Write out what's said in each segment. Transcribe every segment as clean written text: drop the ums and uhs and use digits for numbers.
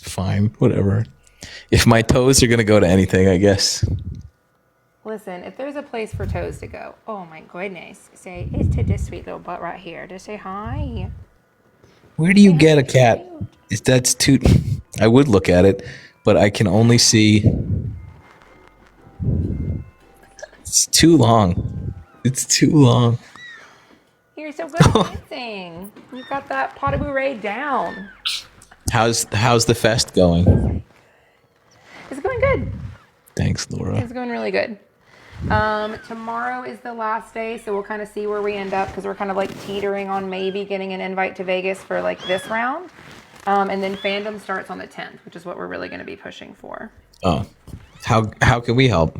Fine, whatever. If my toes are gonna go to anything, I guess. Listen, if there's a place for toes to go, oh my goodness, say it's to this sweet little butt right here. Just say hi. Where do you Say hi, get a it's cat? cute. Is that's too? I would look at it, but I can only see. It's too long. It's too long. You're so good at dancing. You got that pas de bourrée down. How's the fest going? It's going good. Thanks, Laura. It's going really good. Tomorrow is the last day, so we'll kind of see where we end up because we're kind of like teetering on maybe getting an invite to Vegas for like this round. And then fandom starts on the 10th, which is what we're really going to be pushing for. Oh, how can we help?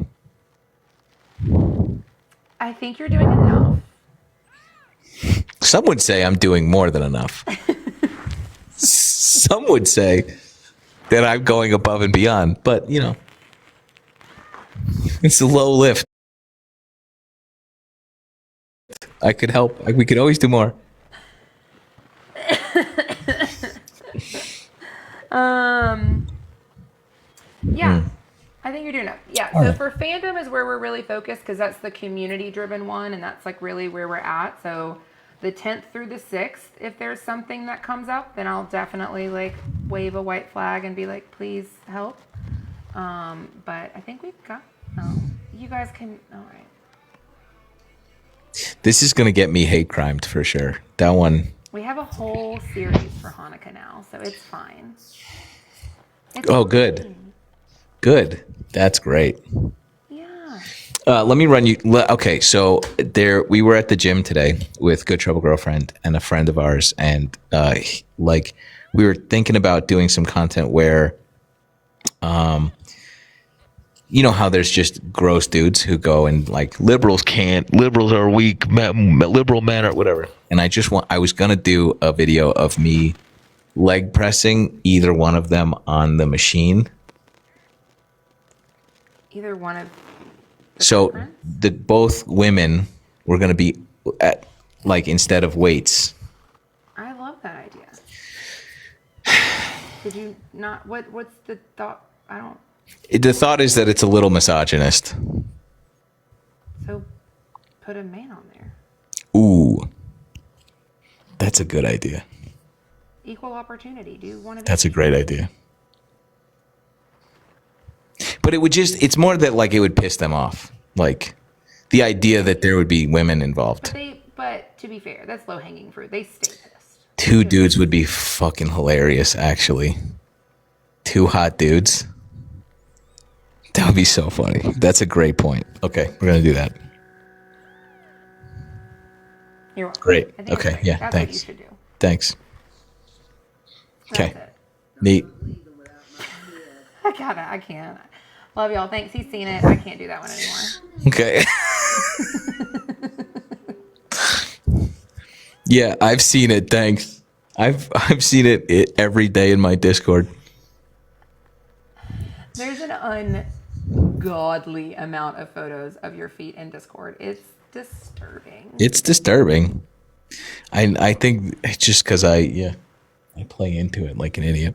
I think you're doing enough. Some would say I'm doing more than enough. Some would say that I'm going above and beyond, but you know, it's a low lift. I could help. We could always do more. Yeah, I think you're doing it. Yeah, All so right. for fandom is where we're really focused because that's the community driven one and that's like really where we're at. So the 10th through the 6th, if there's something that comes up, then I'll definitely like wave a white flag and be like, please help. But I think we've got, you guys can, all right. This is gonna get me hate crimed for sure. That one. We have a whole series for Hanukkah now, so it's fine. It's Oh, fine. good. Good. That's great. Yeah. Let me run you. Okay, so we were at the gym today with Good Trouble Girlfriend and a friend of ours, and like we were thinking about doing some content where, you know how there's just gross dudes who go and like liberals are weak, liberal men or whatever. And I was gonna do a video of me leg pressing either one of them on the machine. Either one of So preference? both women were going to be at like instead of weights. I love that idea. Did you not? What's the thought? I don't. The thought is that it's a little misogynist. So put a man on there. Ooh, that's a good idea. Equal opportunity. Do one of That's a each. great idea. But it's more that like it would piss them off. Like the idea that there would be women involved. But to be fair, that's low hanging fruit. They stay pissed. Two dudes would be fucking hilarious, actually. Two hot dudes. That would be so funny. That's a great point. Okay, we're going to do that. You're welcome. Great. I think Okay, that's yeah, that's thanks. what you should do. Thanks. That's Okay. it. Neat. I can't. Love y'all. Thanks. He's seen it. I can't do that one anymore. Okay. Yeah, I've seen it. Thanks. I've seen it every day in my Discord. There's an ungodly amount of photos of your feet in Discord. It's disturbing. It's disturbing. I think it's just because I play into it like an idiot.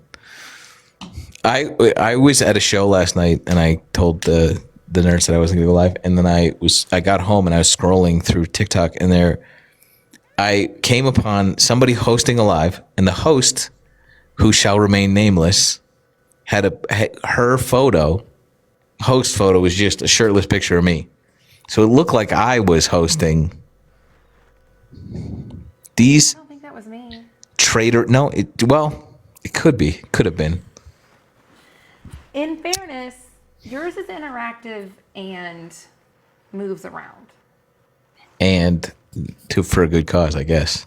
I was at a show last night and I told the nerds that I wasn't gonna go live, and then I got home and I was scrolling through TikTok and I came upon somebody hosting a live, and the host, who shall remain nameless, had her host photo was just a shirtless picture of me. So it looked like I was hosting. These I don't think that was me. it could have been. In fairness, yours is interactive and moves around. And for a good cause, I guess.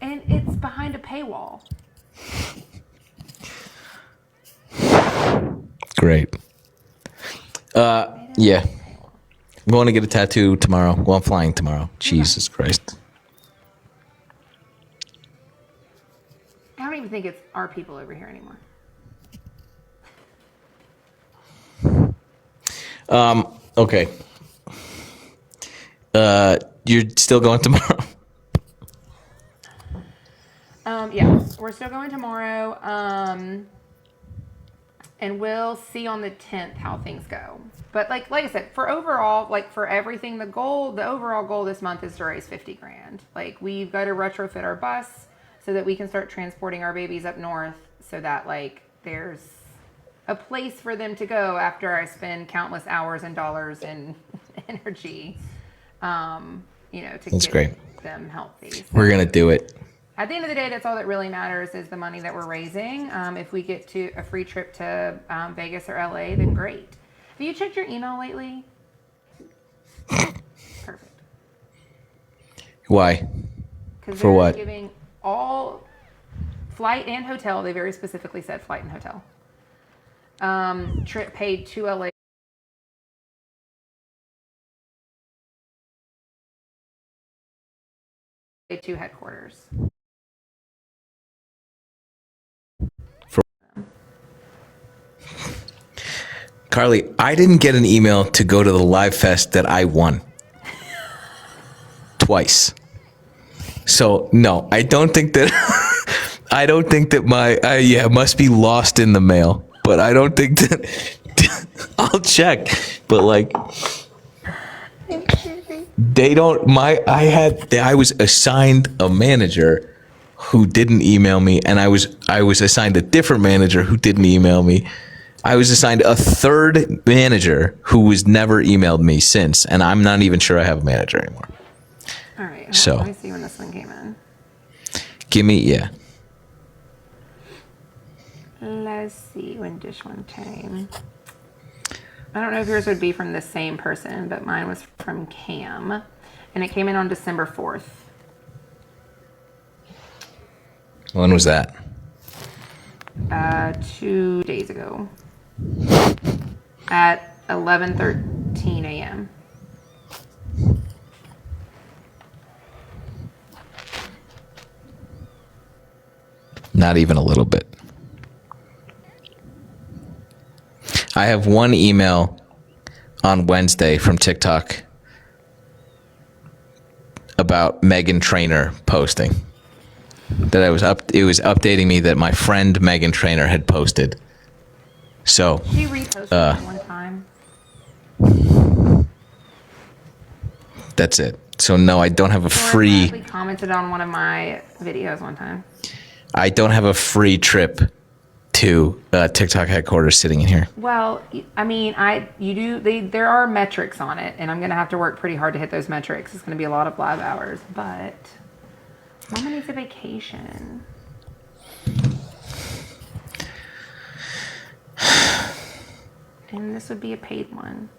And it's behind a paywall. Great. Yeah. I'm going to get a tattoo tomorrow. Well, I'm flying tomorrow. Jesus Christ. I don't even think it's our people over here anymore. Okay. You're still going tomorrow? Yeah, we're still going tomorrow. And we'll see on the 10th how things go. But like I said, for overall, like for everything, the overall goal this month is to raise 50 grand. Like we've got to retrofit our bus so that we can start transporting our babies up north so that like there's a place for them to go after I spend countless hours and dollars and energy, to That's get great. them healthy. So We're going to do it. at the end of the day, that's all that really matters is the money that we're raising. If we get to a free trip to Vegas or LA, then great. Have you checked your email lately? Perfect. Why? Because For they're what? giving all flight and hotel. They very specifically said flight and hotel. Trip paid to LA. To headquarters. Carly, I didn't get an email to go to the live fest that I won twice. So no, I don't think that I don't think that my must be lost in the mail. But I don't think that I'll check. But like they don't I was assigned a manager who didn't email me, and I was assigned a different manager who didn't email me. I was assigned a third manager who has never emailed me since, and I'm not even sure I have a manager anymore. All right. So let me see when this one came in. Give me, yeah. Let's see when this one came. I don't know if yours would be from the same person, but mine was from Cam, and it came in on December 4th. When was that? 2 days ago at 11:13 a.m. Not even a little bit. I have one email on Wednesday from TikTok about Megan Trainor posting that it was updating me that my friend Megan Trainor had posted. So She reposted it one time. That's it. So no, I don't have a free. We commented on one of my videos one time. I don't have a free trip to TikTok headquarters sitting in here. Well, I mean, there are metrics on it, and I'm going to have to work pretty hard to hit those metrics. It's going to be a lot of live hours, but Mama needs a vacation. And this would be a paid one.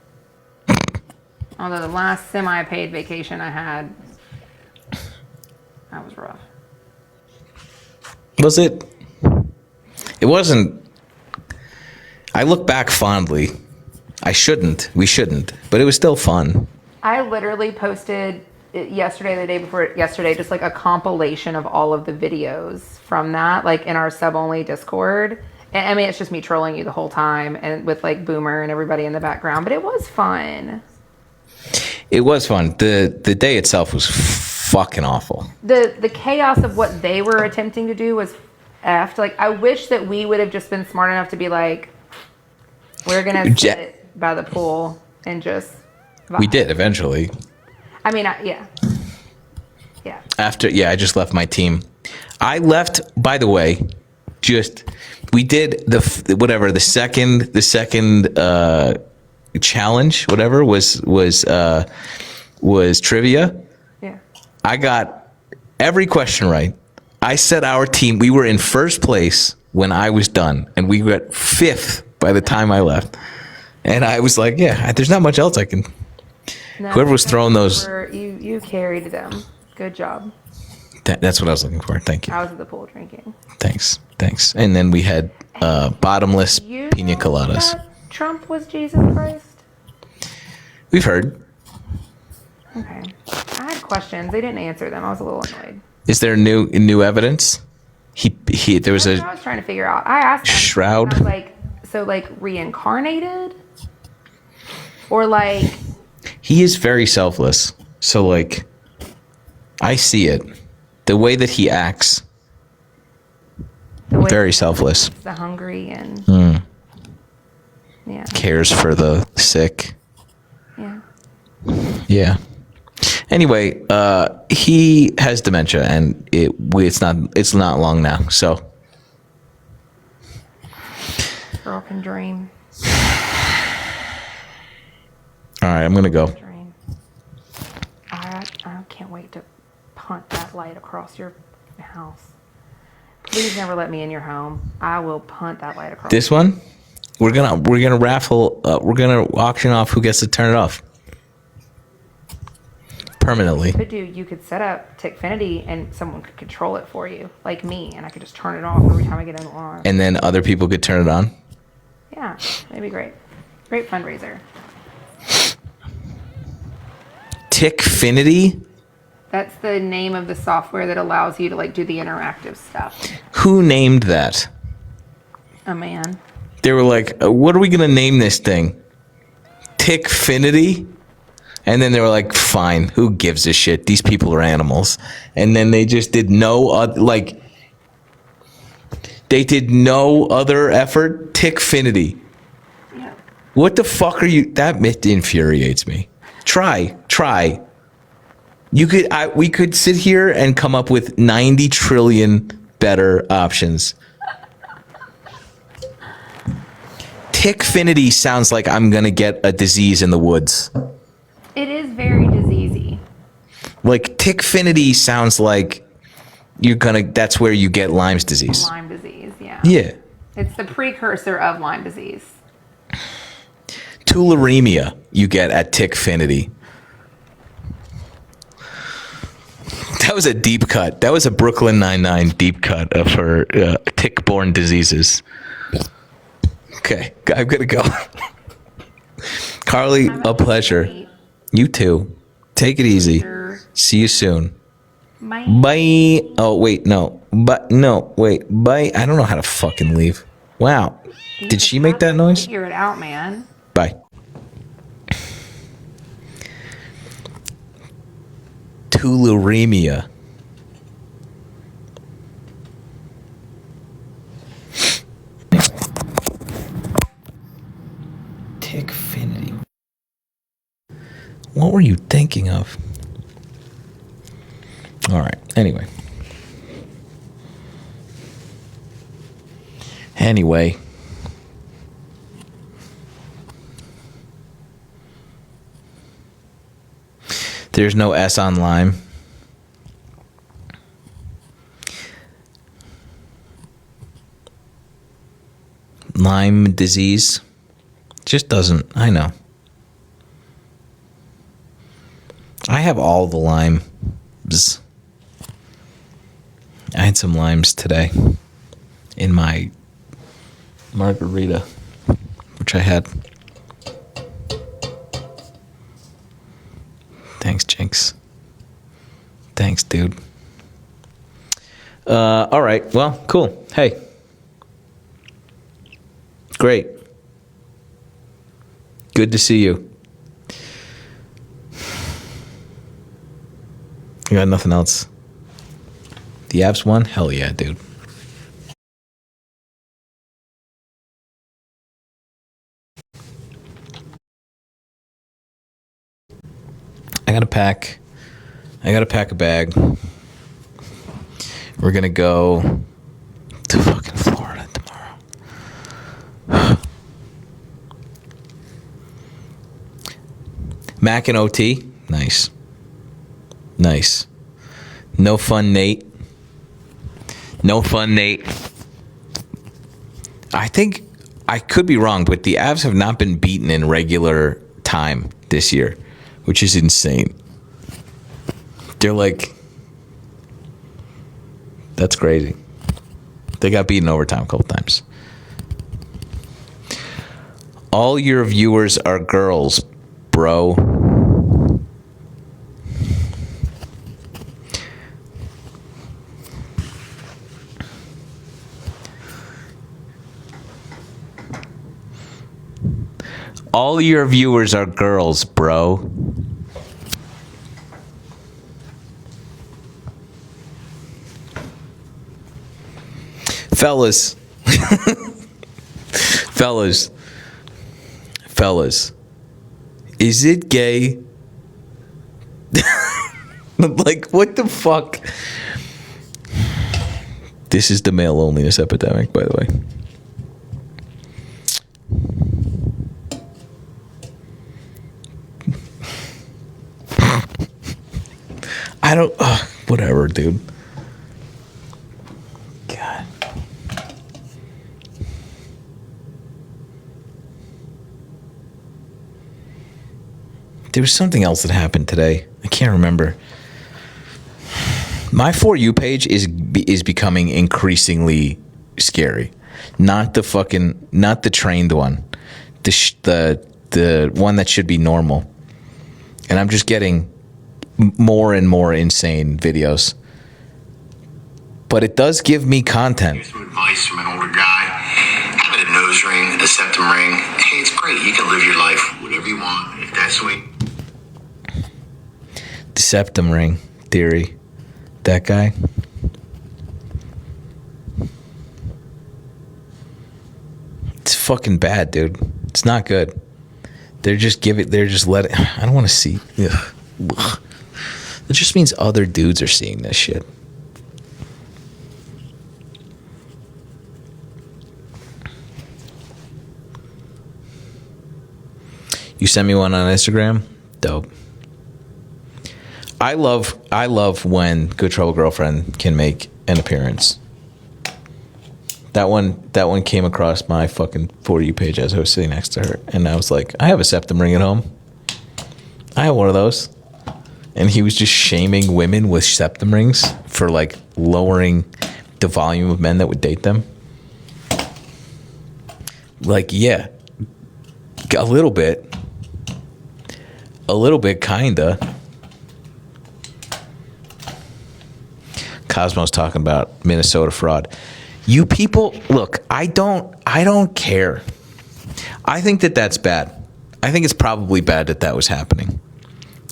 Although the last semi-paid vacation I had, that was rough. Was it? It wasn't. I look back fondly. I shouldn't. We shouldn't. But it was still fun. I literally posted yesterday, the day before yesterday, just like a compilation of all of the videos from that, like in our sub-only Discord. And I mean, it's just me trolling you the whole time, and with like Boomer and everybody in the background. But it was fun. It was fun. The day itself was fucking awful. The chaos of what they were attempting to do was effed. Like, I wish that we would have just been smart enough to be like, we're gonna sit by the pool and just vibe. We did eventually. I mean, yeah. After, I just left my team. I left, by the way, we did the second challenge, whatever, was trivia. Yeah. I got every question right. I said our team, we were in first place when I was done, and we got fifth by the time I left. And I was like, there's not much else I can. No, whoever was throwing those. You carried them. Good job. That's what I was looking for. Thank you. I was at the pool drinking. Thanks. And then we had bottomless pina coladas. Trump was Jesus Christ? We've heard. Okay. I had questions. They didn't answer them. I was a little annoyed. Is there new evidence? There was I was trying to figure out. I asked them. Shroud. I was like, so like reincarnated? Or like... He is very selfless. So like, I see it. The way that he acts, The way Very selfless. the hungry and yeah, Cares for the sick. yeah. Yeah. Anyway, he has dementia, and it's not long now. So Girl can dream. all right, I'm gonna go. Dream. I can't wait to punt that light across your house. Please never let me in your home. I will punt that light across. This one, we're gonna raffle. We're gonna auction off who gets to turn it off permanently. You could set up Tickfinity and someone could control it for you, like me, and I could just turn it off every time I get an alarm. And then other people could turn it on. Yeah, that'd be great. Great fundraiser. Tickfinity? That's the name of the software that allows you to like do the interactive stuff. Who named that? A man. They were like, what are we going to name this thing? Tickfinity? And then they were like, fine, who gives a shit? These people are animals. And then they just did no other, like, they did no other effort. Tickfinity. Yeah. What the fuck are you? That infuriates me. Try. We could sit here and come up with 90 trillion better options. Tickfinity sounds like I'm gonna get a disease in the woods. It is very diseasey. Like Tickfinity sounds like that's where you get Lyme's disease. Lyme disease, yeah. Yeah. It's the precursor of Lyme disease. Tularemia you get at Tickfinity. That was a deep cut. That was a Brooklyn Nine-Nine deep cut of her tick-borne diseases. Okay, I'm gonna go. Carly, a pleasure. You too. Take it easy. See you soon. Bye. Bye. Oh, wait, no. Wait. Bye. I don't know how to fucking leave. Wow. Did she make that noise? Figure it out, man. Bye. Tularemia. Tickfinity. What were you thinking of? All right. Anyway. There's no S on Lyme. Lyme disease just doesn't. I know. I have all the limes. I had some limes today in my margarita, which I had. Thanks, Jinx. Thanks, dude. All right. Well, cool. Hey. Great. Good to see you. You got nothing else? The Avs won? Hell yeah, dude. I gotta pack a bag. We're gonna go to fucking Florida tomorrow. Mac and OT? Nice. No fun, Nate. I think, I could be wrong, but the Avs have not been beaten in regular time this year, which is insane. They're like, that's crazy. They got beaten overtime a couple times. All your viewers are girls, bro. All your viewers are girls, bro. fellas, fellas, is it gay? Like, what the fuck? This is the male loneliness epidemic, by the way. I don't. Whatever, dude. God. There was something else that happened today. I can't remember. My For You page is becoming increasingly scary. Not the trained one. The one that should be normal. And I'm just getting more and more insane videos. But it does give me content. Here's some advice from an older guy. Having a nose ring, a septum ring. Hey, it's great. You can live your life whatever you want. If that's the way. The septum ring theory. That guy. It's fucking bad, dude. It's not good. They're just letting. I don't want to see. Ugh. It just means other dudes are seeing this shit. You sent me one on Instagram? Dope. I love when Good Trouble Girlfriend can make an appearance. That one came across my fucking For You page as I was sitting next to her, and I was like, I have a septum ring at home. I have one of those. And he was just shaming women with septum rings for like lowering the volume of men that would date them. Like, yeah, a little bit, kinda. Cosmo's talking about Minnesota fraud. You people, look, I don't care. I think that's bad. I think it's probably bad that was happening.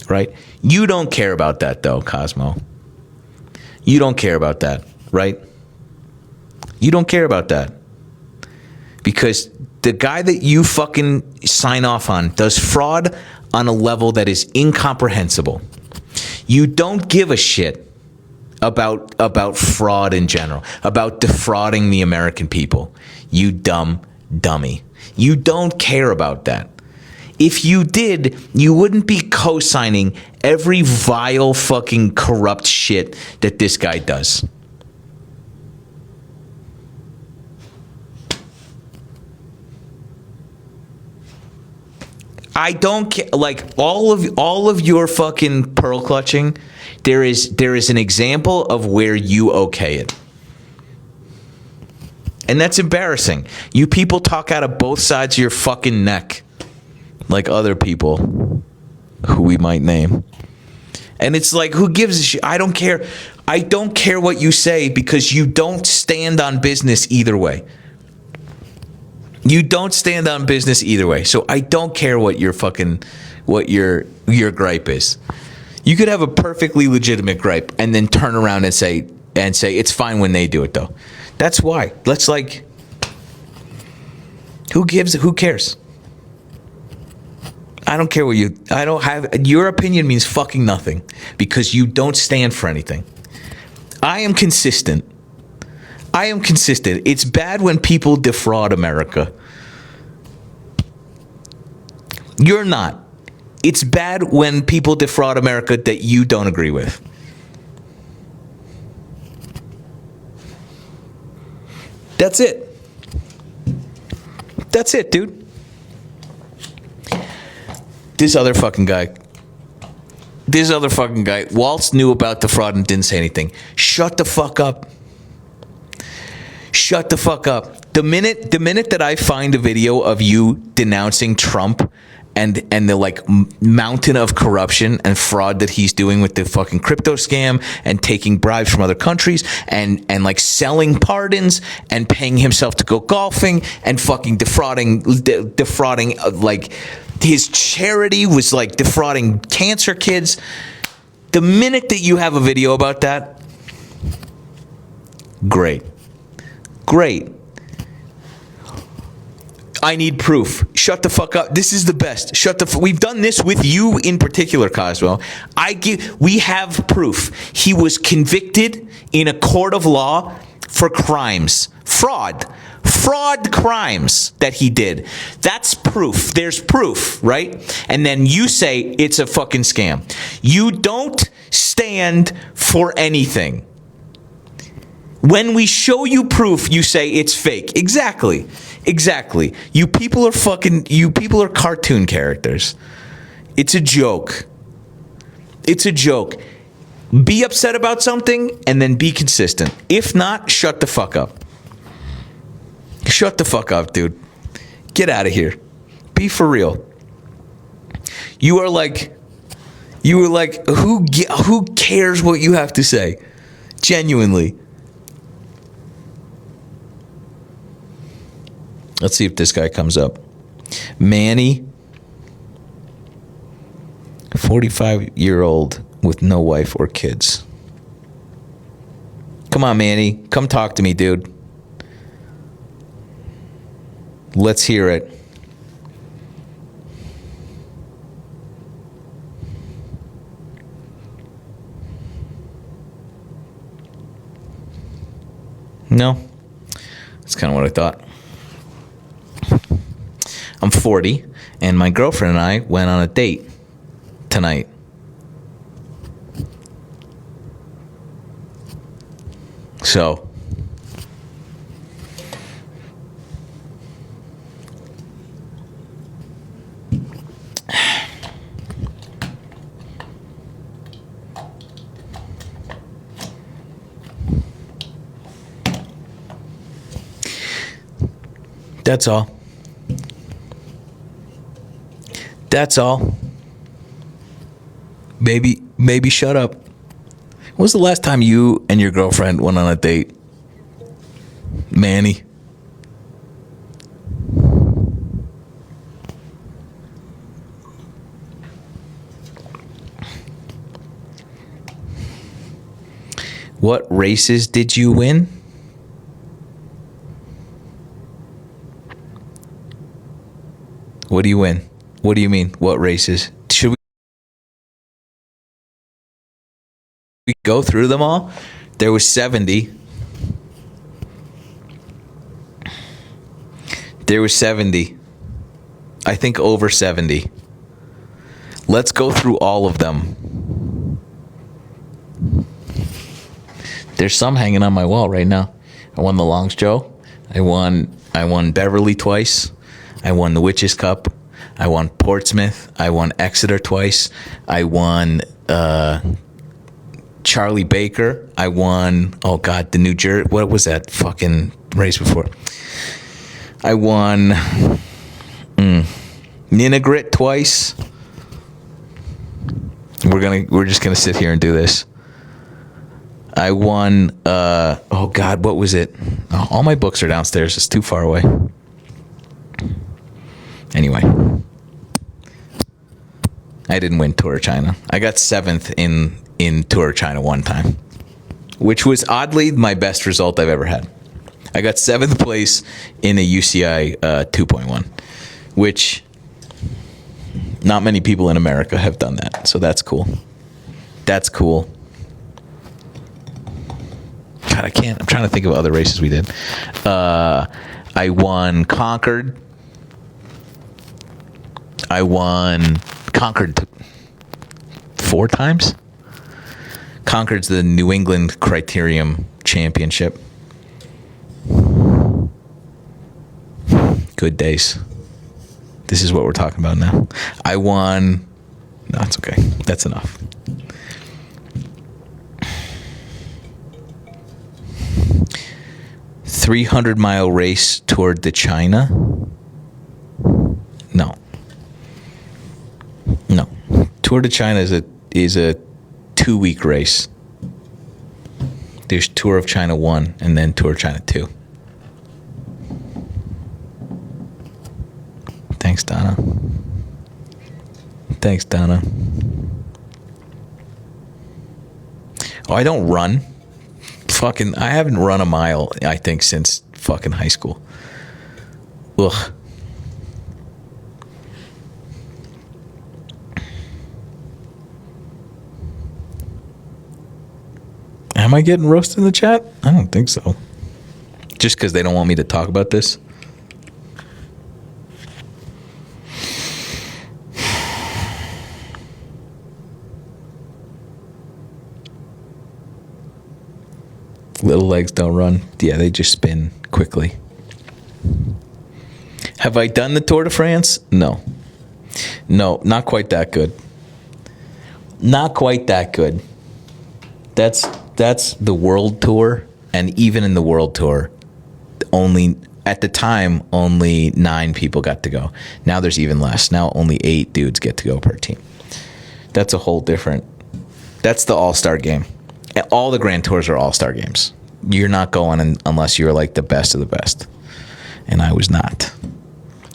Right? You don't care about that, though, Cosmo. You don't care about that, right? You don't care about that. Because the guy that you fucking sign off on does fraud on a level that is incomprehensible. You don't give a shit about fraud in general, about defrauding the American people. You dumb dummy. You don't care about that. If you did, you wouldn't be co-signing every vile fucking corrupt shit that this guy does. I don't care. Like all of your fucking pearl clutching, there is an example of where you okay it. And that's embarrassing. You people talk out of both sides of your fucking neck. Like other people who we might name. And it's like, who gives a shit? I don't care. I don't care what you say because you don't stand on business either way. You don't stand on business either way. So I don't care what your gripe is. You could have a perfectly legitimate gripe and then turn around and say it's fine when they do it though. That's why. Let's like, who cares? I don't care your opinion means fucking nothing because you don't stand for anything. I am consistent. It's bad when people defraud America. You're not. It's bad when people defraud America that you don't agree with. That's it. That's it, dude. This other fucking guy, Waltz knew about the fraud and didn't say anything. Shut the fuck up. Shut the fuck up. The minute that I find a video of you denouncing Trump and the like mountain of corruption and fraud that he's doing with the fucking crypto scam and taking bribes from other countries and like selling pardons and paying himself to go golfing and fucking defrauding like his charity was like defrauding cancer kids. The minute that you have a video about that, great. Great. I need proof. Shut the fuck up. This is the best. We've done this with you in particular, Cosmo. We have proof. He was convicted in a court of law for crimes. Fraud crimes that he did. That's proof. There's proof, right? And then you say it's a fucking scam. You don't stand for anything. When we show you proof, you say it's fake. Exactly. You people are cartoon characters. It's a joke. Be upset about something and then be consistent. If not, shut the fuck up. Shut the fuck up, dude. Get out of here. Be for real. You were like, who cares what you have to say? Genuinely. Let's see if this guy comes up. Manny, 45-year-old with no wife or kids. Come on, Manny. Come talk to me, dude. Let's hear it. No. That's kind of what I thought. I'm 40, and my girlfriend and I went on a date tonight. So, that's all. That's all. Maybe shut up. When was the last time you and your girlfriend went on a date? Manny. What races did you win? What do you win? What do you mean? What races? Should we go through them all? There was 70. There was 70. I think over 70. Let's go through all of them. There's some hanging on my wall right now. I won the Longs Joe. I won Beverly twice. I won the Witches Cup. I won Portsmouth. I won Exeter twice. I won Charlie Baker. I won, the New Jersey. What was that fucking race before? I won Ninagrit twice. We're just gonna sit here and do this. I won. What was it? Oh, all my books are downstairs. It's too far away. Anyway, I didn't win Tour of China. I got 7th in Tour of China one time, which was oddly my best result I've ever had. I got 7th place in a UCI 2.1, which not many people in America have done that. So that's cool. That's cool. God, I'm trying to think of other races we did. I won Concord. I won Concord 4 times. Concord's the New England Criterium Championship. Good days. This is what we're talking about now. I won. No, it's okay. That's enough. $300-mile race toward the China. No. Tour de China is a 2-week race. There's Tour of China 1 and then Tour of China 2. Thanks, Donna. Oh, I don't run. I haven't run a mile, I think, since fucking high school. Ugh. Am I getting roasted in the chat? I don't think so. Just because they don't want me to talk about this. Little legs don't run. Yeah, they just spin quickly. Have I done the Tour de France? No. No, not quite that good. Not quite that good. That's the World Tour, and even in the World Tour, only at the time only 9 people got to go. Now there's even less. Now only 8 dudes get to go per team. That's a whole different. That's the All-Star game. All the Grand Tours are All-Star games. You're not going unless you're like the best of the best, and I was not.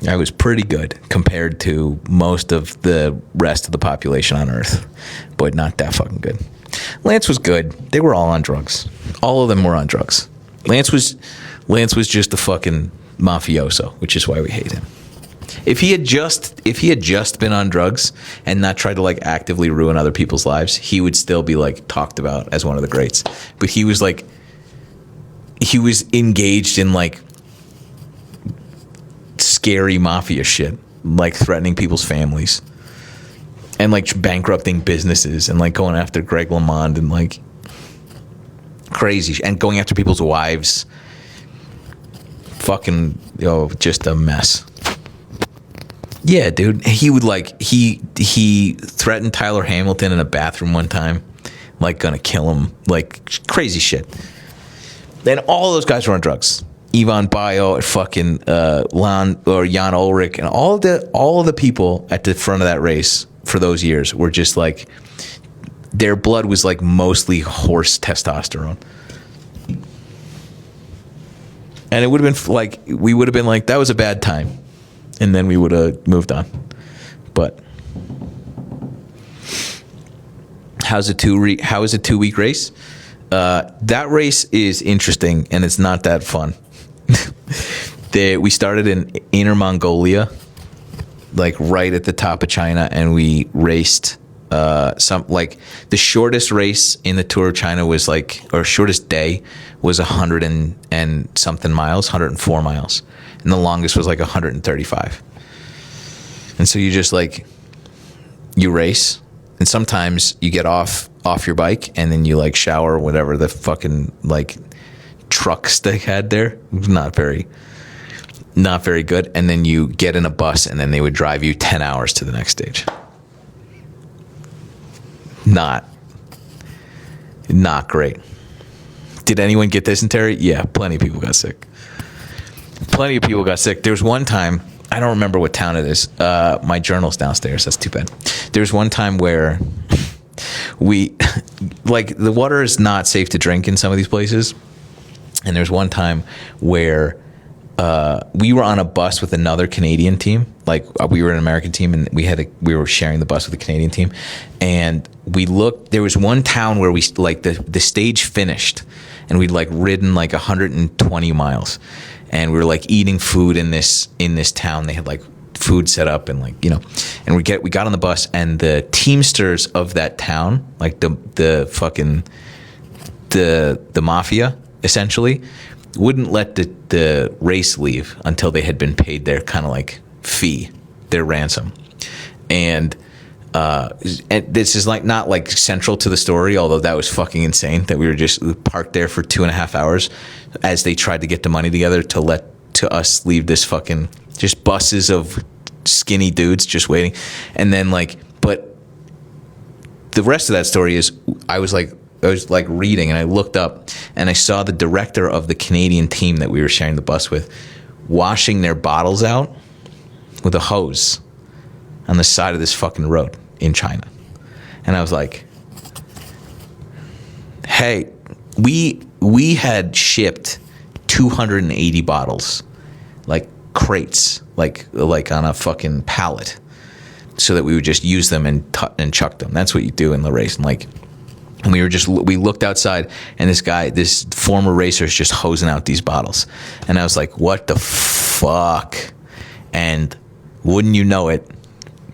I was pretty good compared to most of the rest of the population on Earth, but not that fucking good. Lance was good. They were all on drugs. All of them were on drugs. Lance was just a fucking mafioso, which is why we hate him. If he had just been on drugs and not tried to like actively ruin other people's lives, he would still be like talked about as one of the greats. But he was engaged in like scary mafia shit, like threatening people's families and like bankrupting businesses and like going after Greg LeMond and like crazy and going after people's wives. Fucking, just a mess. Yeah, dude. He would like he threatened Tyler Hamilton in a bathroom one time, like gonna kill him, like crazy shit. Then all those guys were on drugs. Ivan Bayo, fucking Jan Ulrich, and all of the people at the front of that race for those years were just like, their blood was like mostly horse testosterone. And it would have been like, we would have been like, that was a bad time. And then we would have moved on. But how is a 2-week race? That race is interesting, and it's not that fun. We started in Inner Mongolia, like right at the top of China, and we raced the shortest race in the Tour of China was shortest day was 100 and something miles, 104 miles, and the longest was like 135. And so you just like, you race, and sometimes you get off your bike and then you like shower or whatever the fucking like trucks they had there. It was not very good. And then you get in a bus and then they would drive you 10 hours to the next stage. Not great. Did anyone get dysentery? Yeah, plenty of people got sick. There was one time, I don't remember what town it is. My journal's downstairs. That's too bad. There was one time where we, like, the water is not safe to drink in some of these places. And there's one time where we were on a bus with another Canadian team. Like, we were an American team, and we were sharing the bus with the Canadian team. And we looked. There was one town where we like the stage finished, and we'd like ridden like 120 miles, and we were like eating food in this town. They had like food set up, and like, and we got on the bus, and the Teamsters of that town, like the mafia essentially, wouldn't let the race leave until they had been paid their kind of like fee, their ransom. And this is like not like central to the story, although that was fucking insane that we were just parked there for 2.5 hours as they tried to get the money together to us leave this fucking just buses of skinny dudes just waiting. And then like, but the rest of that story is I was like reading, and I looked up and I saw the director of the Canadian team that we were sharing the bus with washing their bottles out with a hose on the side of this fucking road in China. And I was like, hey, we had shipped 280 bottles, like crates, like on a fucking pallet, so that we would just use them and chuck them. That's what you do in the race. And like, And we looked outside, and this former racer is just hosing out these bottles. And I was like, what the fuck? And wouldn't you know it,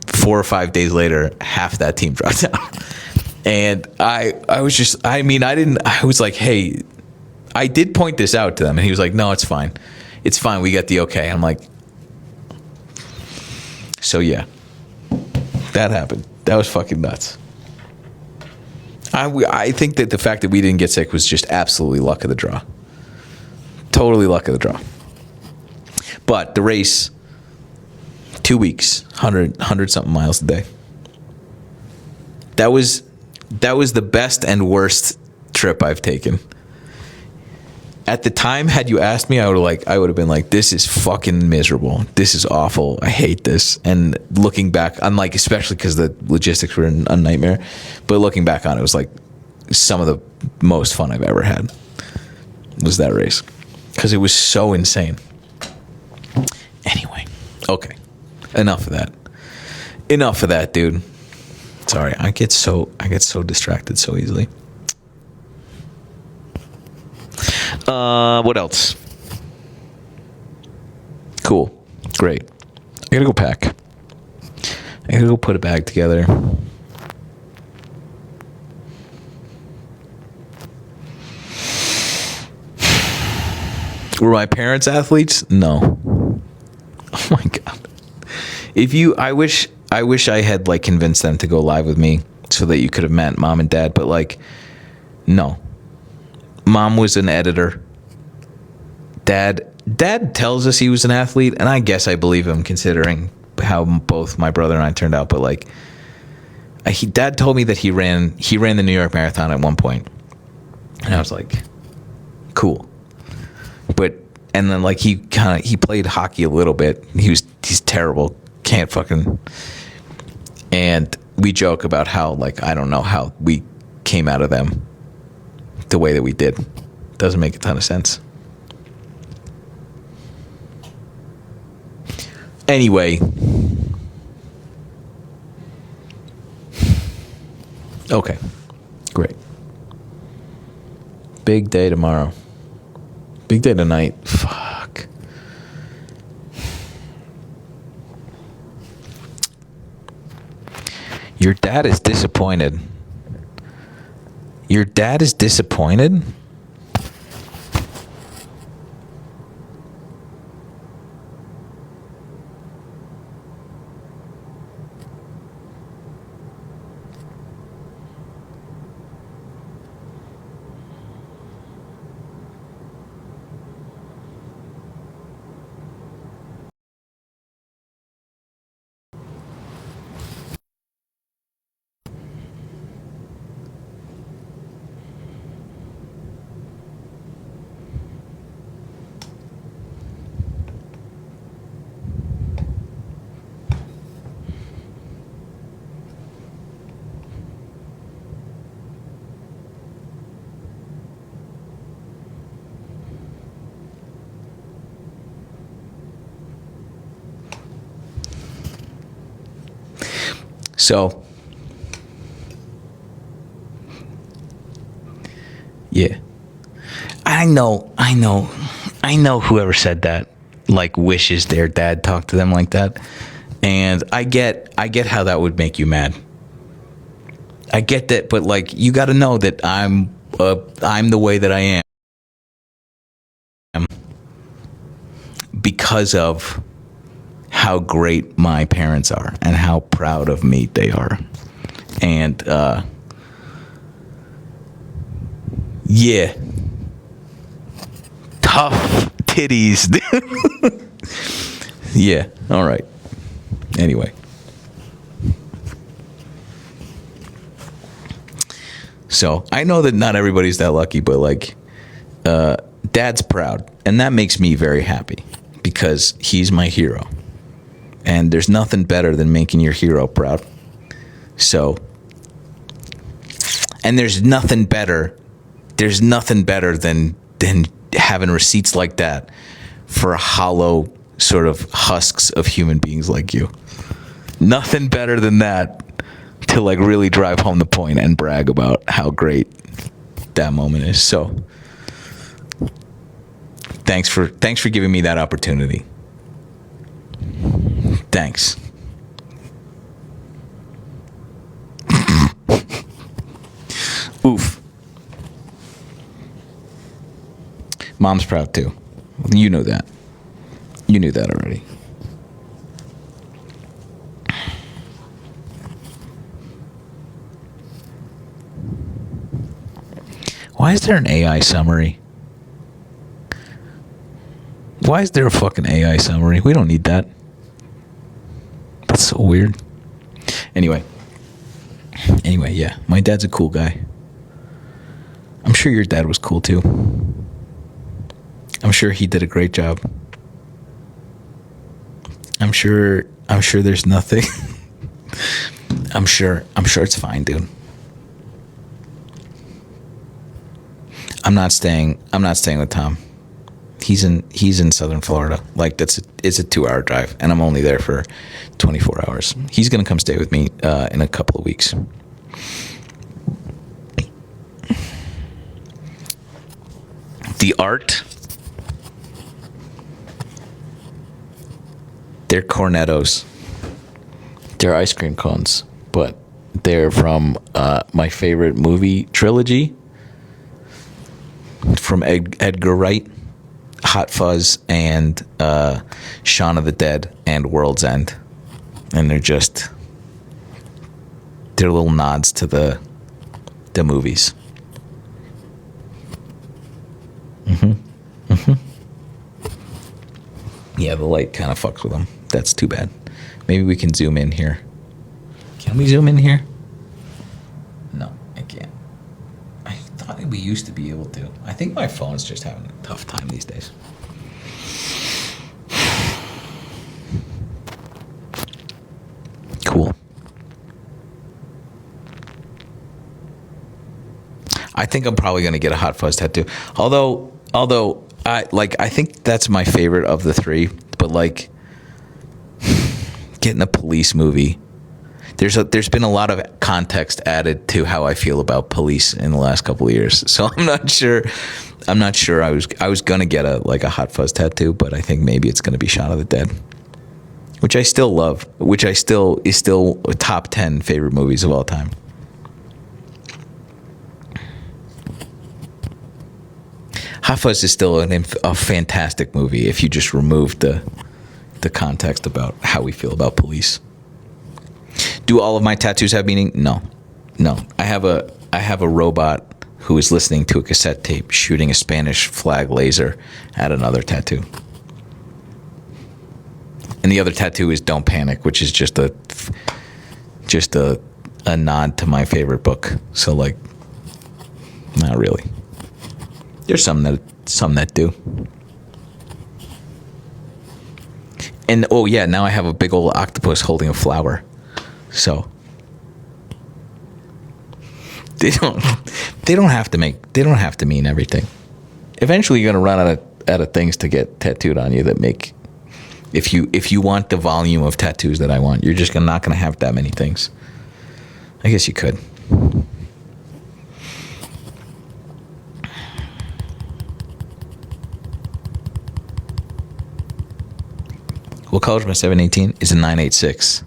4 or 5 days later, half that team dropped out. And I was like, hey, I did point this out to them. And he was like, no, it's fine. It's fine. We got the okay. I'm like, so yeah, that happened. That was fucking nuts. I think that the fact that we didn't get sick was just absolutely luck of the draw. Totally luck of the draw. But the race, 2 weeks, 100 something miles a day. That was the best and worst trip I've taken. At the time, had you asked me, I would have been like, this is fucking miserable. This is awful. I hate this. And looking back, I'm like, especially because the logistics were a nightmare. But looking back on it, was like some of the most fun I've ever had was that race. Because it was so insane. Anyway, okay. Enough of that, dude. Sorry, I get so distracted so easily. What else? Cool. Great. I gotta go pack. I gotta go put a bag together. Were my parents athletes? No. Oh my God. I wish I had like convinced them to go live with me so that you could have met mom and dad, but like, no. Mom was an editor. Dad tells us he was an athlete, and I guess I believe him considering how both my brother and I turned out. But like, Dad told me that he ran the New York Marathon at one point, and I was like, cool. And then like he played hockey a little bit. He's terrible. Can't fucking. And we joke about how like I don't know how we came out of them the way that we did. Doesn't make a ton of sense. Anyway. Okay. Great. Big day tomorrow. Big day tonight. Fuck. Your dad is disappointed. Your dad is disappointed? So, yeah. I know whoever said that, like, wishes their dad talked to them like that. And I get how that would make you mad. I get that, but, like, you got to know that I'm the way that I am because of how great my parents are and how proud of me they are. And yeah, tough titties. Yeah, all right. Anyway, so I know that not everybody's that lucky, but like Dad's proud, and that makes me very happy because he's my hero. And there's nothing better than making your hero proud. So, and there's nothing better than having receipts like that for hollow sort of husks of human beings like you. Nothing better than that. to like really drive home the point and brag about how great that moment is. So thanks for giving me that opportunity. Thanks. Oof. Mom's proud too. You know that. You knew that already. Why is there an AI summary? Why is there a fucking AI summary? We don't need that. That's so weird. Anyway, yeah, my dad's a cool guy. I'm sure your dad was cool too. I'm sure he did a great job. I'm sure there's nothing. I'm sure it's fine, dude. I'm not staying with Tom. He's in Southern Florida. Like it's a 2-hour drive, and I'm only there for 24 hours. He's gonna come stay with me in a couple of weeks. The art. They're cornettos. They're ice cream cones, but they're from my favorite movie trilogy from Edgar Wright, Hot Fuzz, and Shaun of the Dead, and World's End. And they're little nods to the movies. Yeah, the light kind of fucks with them. That's too bad. Maybe we can zoom in here. Can we zoom in here? No, I can't. I thought we used to be able to. I think my phone's just having a tough time these days. Cool. I think I'm probably gonna get a Hot Fuzz tattoo. Although I think that's my favorite of the three. But like getting a police movie, there's been a lot of context added to how I feel about police in the last couple of years. So I'm not sure. I was gonna get a Hot Fuzz tattoo, but I think maybe it's gonna be Shaun of the Dead, which I still love, is still a top 10 favorite movies of all time. Hot Fuzz is still a fantastic movie if you just remove the context about how we feel about police. Do all of my tattoos have meaning? No. I have a robot who is listening to a cassette tape shooting a Spanish flag laser at another tattoo. And the other tattoo is Don't Panic, which is just a nod to my favorite book. So like, not really. There's some that do. And oh yeah, now I have a big old octopus holding a flower. So they don't have to mean everything. Eventually you're gonna run out of things to get tattooed on you that make, if you want the volume of tattoos that I want, you're just not gonna have that many things. I guess you could. What color is my 718? Is a 986.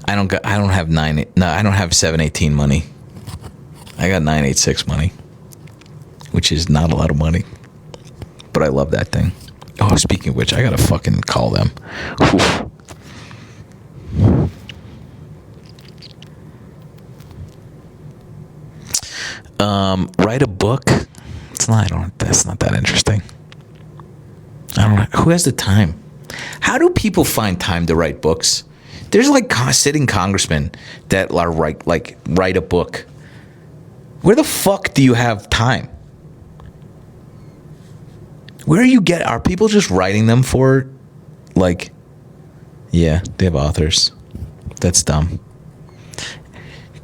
I don't have 718 money. I got 986 money, which is not a lot of money, but I love that thing. Oh, speaking of which, I gotta fucking call them. Write a book. That's not that interesting. I don't know. Who has the time? How do people find time to write books? There's like sitting congressmen that are write a book. Where the fuck do you have time? Are people just writing them for, like, yeah, they have authors. That's dumb.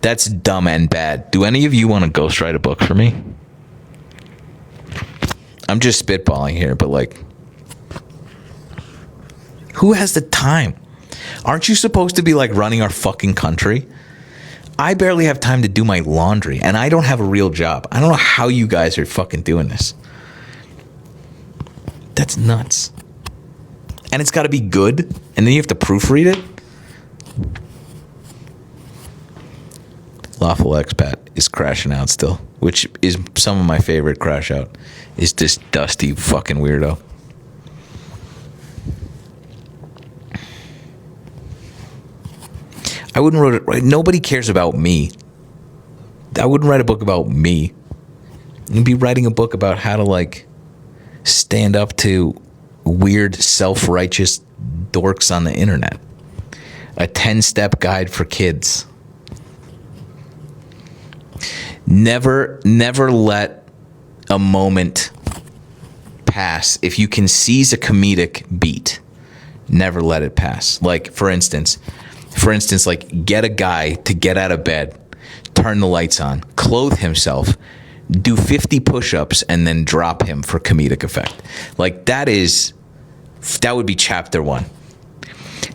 That's dumb and bad. Do any of you want to ghostwrite a book for me? I'm just spitballing here, but like, who has the time? Aren't you supposed to be like running our fucking country? I barely have time to do my laundry, and I don't have a real job. I don't know how you guys are fucking doing this. That's nuts. And it's got to be good, and then you have to proofread it. Lawful expat is crashing out still, which is some of my favorite crash out. Is this dusty fucking weirdo. I wouldn't write. Nobody cares about me. I wouldn't write a book about me. I'd be writing a book about how to like stand up to weird self-righteous dorks on the internet. A 10-step guide for kids. Never let a moment pass. If you can seize a comedic beat, never let it pass. Like, for instance, like get a guy to get out of bed, turn the lights on, clothe himself, do 50 push-ups, and then drop him for comedic effect. Like that would be chapter 1.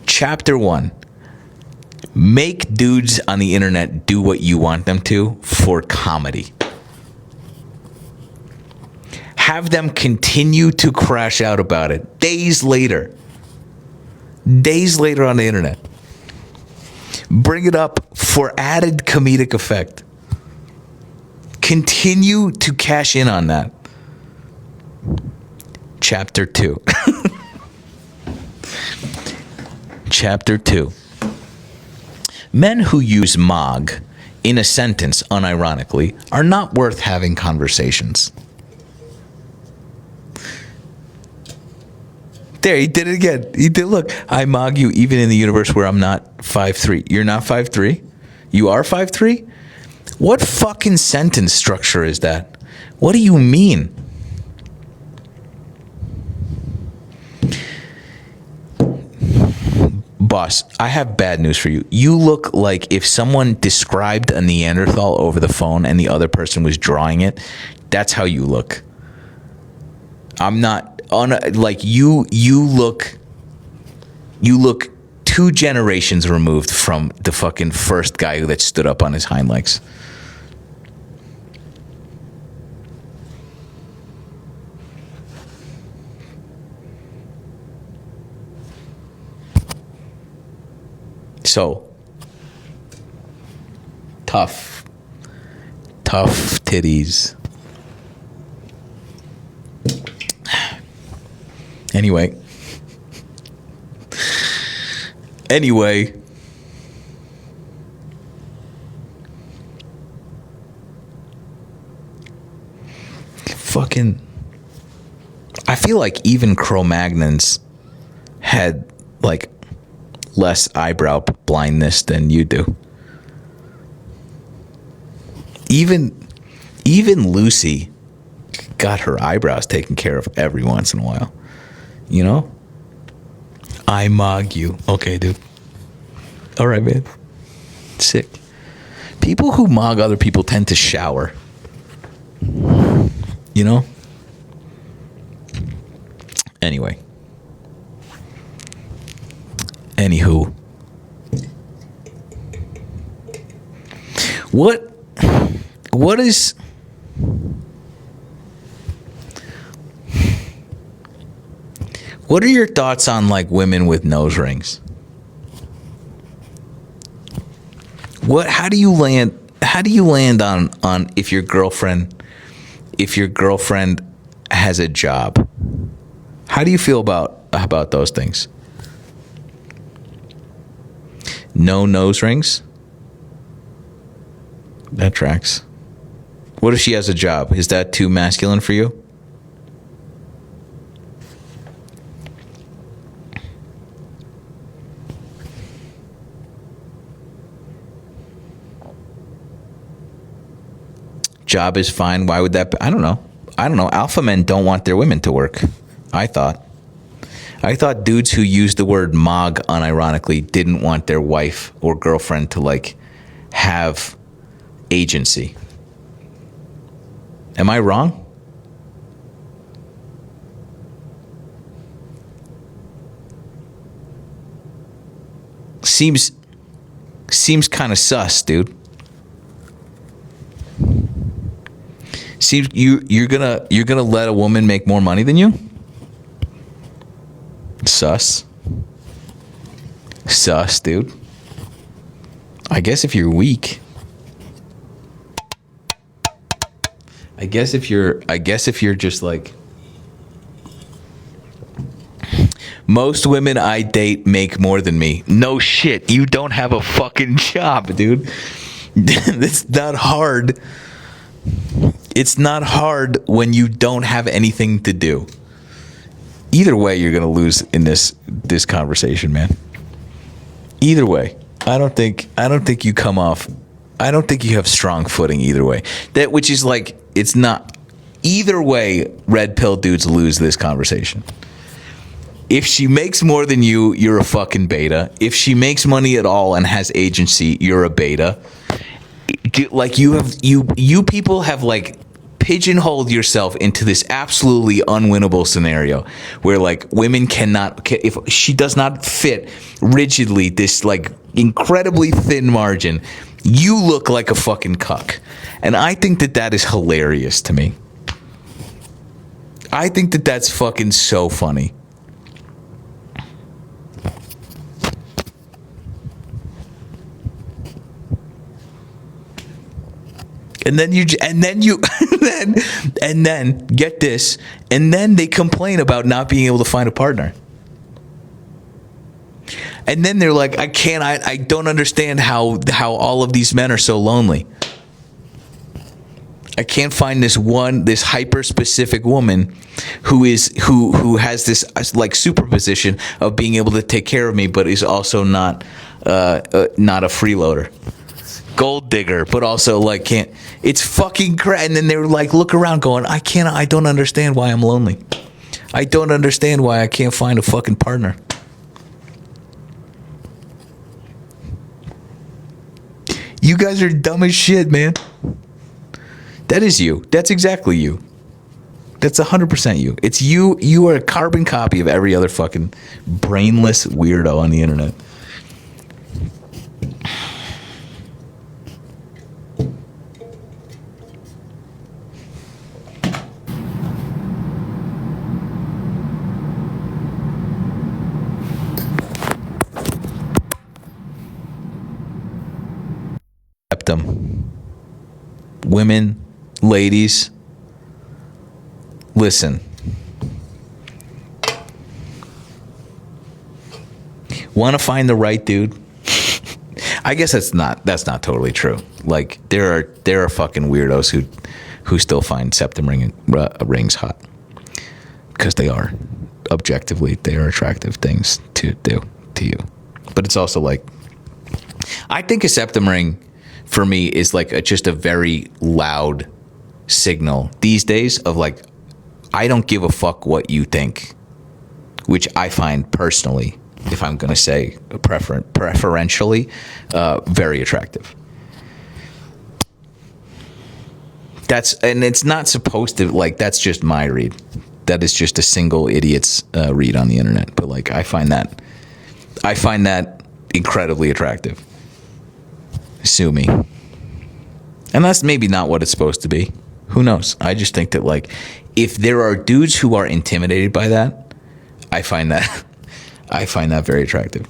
Chapter 1. Make dudes on the internet do what you want them to for comedy. Have them continue to crash out about it days later on the internet. Bring it up for added comedic effect. Continue to cash in on that. Chapter 2. Chapter 2. Men who use MOG in a sentence unironically are not worth having conversations. There, he did it again. He did. Look, I MOG you even in the universe where I'm not 5'3". You're not 5'3"? You are 5'3"? What fucking sentence structure is that? What do you mean? Boss, I have bad news for you. You look like if someone described a Neanderthal over the phone and the other person was drawing it. That's how you look. I'm not on like you look 2 generations removed from the fucking first guy that stood up on his hind legs. So, tough titties. Anyway, fucking, I feel like even Cro-Magnons had like less eyebrow blindness than you do. Even Lucy got her eyebrows taken care of every once in a while. You know? I MOG you. Okay, dude. All right, man. Sick. People who MOG other people tend to shower. You know? Anyway. Anywho. What is... What are your thoughts on like women with nose rings? How do you land on if your girlfriend has a job? How do you feel about those things? No nose rings? That tracks. What if she has a job? Is that too masculine for you? Job is fine. Why would that be? I don't know. Alpha men don't want their women to work. I thought dudes who used the word MOG unironically didn't want their wife or girlfriend to like have agency. Am I wrong? Seems kind of sus, dude. Seems you're gonna let a woman make more money than you? Sus, dude. I guess if you're weak. I guess if you're just like, most women I date make more than me. No shit. You don't have a fucking job, dude. It's not hard. It's not hard when you don't have anything to do. Either way, you're gonna lose in this conversation, man. Either way, I don't think you come off. I don't think you have strong footing either way. That which is like, it's not. Either way, red pill dudes lose this conversation. If she makes more than you, you're a fucking beta. If she makes money at all and has agency, you're a beta. Like you people have like pigeonholed yourself into this absolutely unwinnable scenario where like women cannot, if she does not fit rigidly this like incredibly thin margin, you look like a fucking cuck. And I think that is hilarious to me. I think that's fucking so funny. And then get this, and then they complain about not being able to find a partner. And then they're like, I don't understand how all of these men are so lonely. I can't find this hyper specific woman who has this like superposition of being able to take care of me, but is also not a freeloader. Gold digger, but also like can't. It's fucking crap. And then they were like, look around, going, I don't understand why I'm lonely. I don't understand why I can't find a fucking partner. You guys are dumb as shit, man. That is you. That's exactly you. That's 100% you. It's you. You are a carbon copy of every other fucking brainless weirdo on the internet. Them. Women, ladies, listen. Want to find the right dude? I guess that's not totally true. Like there are fucking weirdos who still find septum rings hot because they are objectively attractive things to do to you. But it's also like, I think a septum ring for me is like just a very loud signal these days of like, I don't give a fuck what you think, which I find personally, if I'm going to say preferentially, very attractive. And it's not supposed to, like, that's just my read. That is just a single idiot's read on the internet. But like, I find that incredibly attractive. Sue me. And that's maybe not what it's supposed to be. Who knows? I just think that like, if there are dudes who are intimidated by that, I find that very attractive.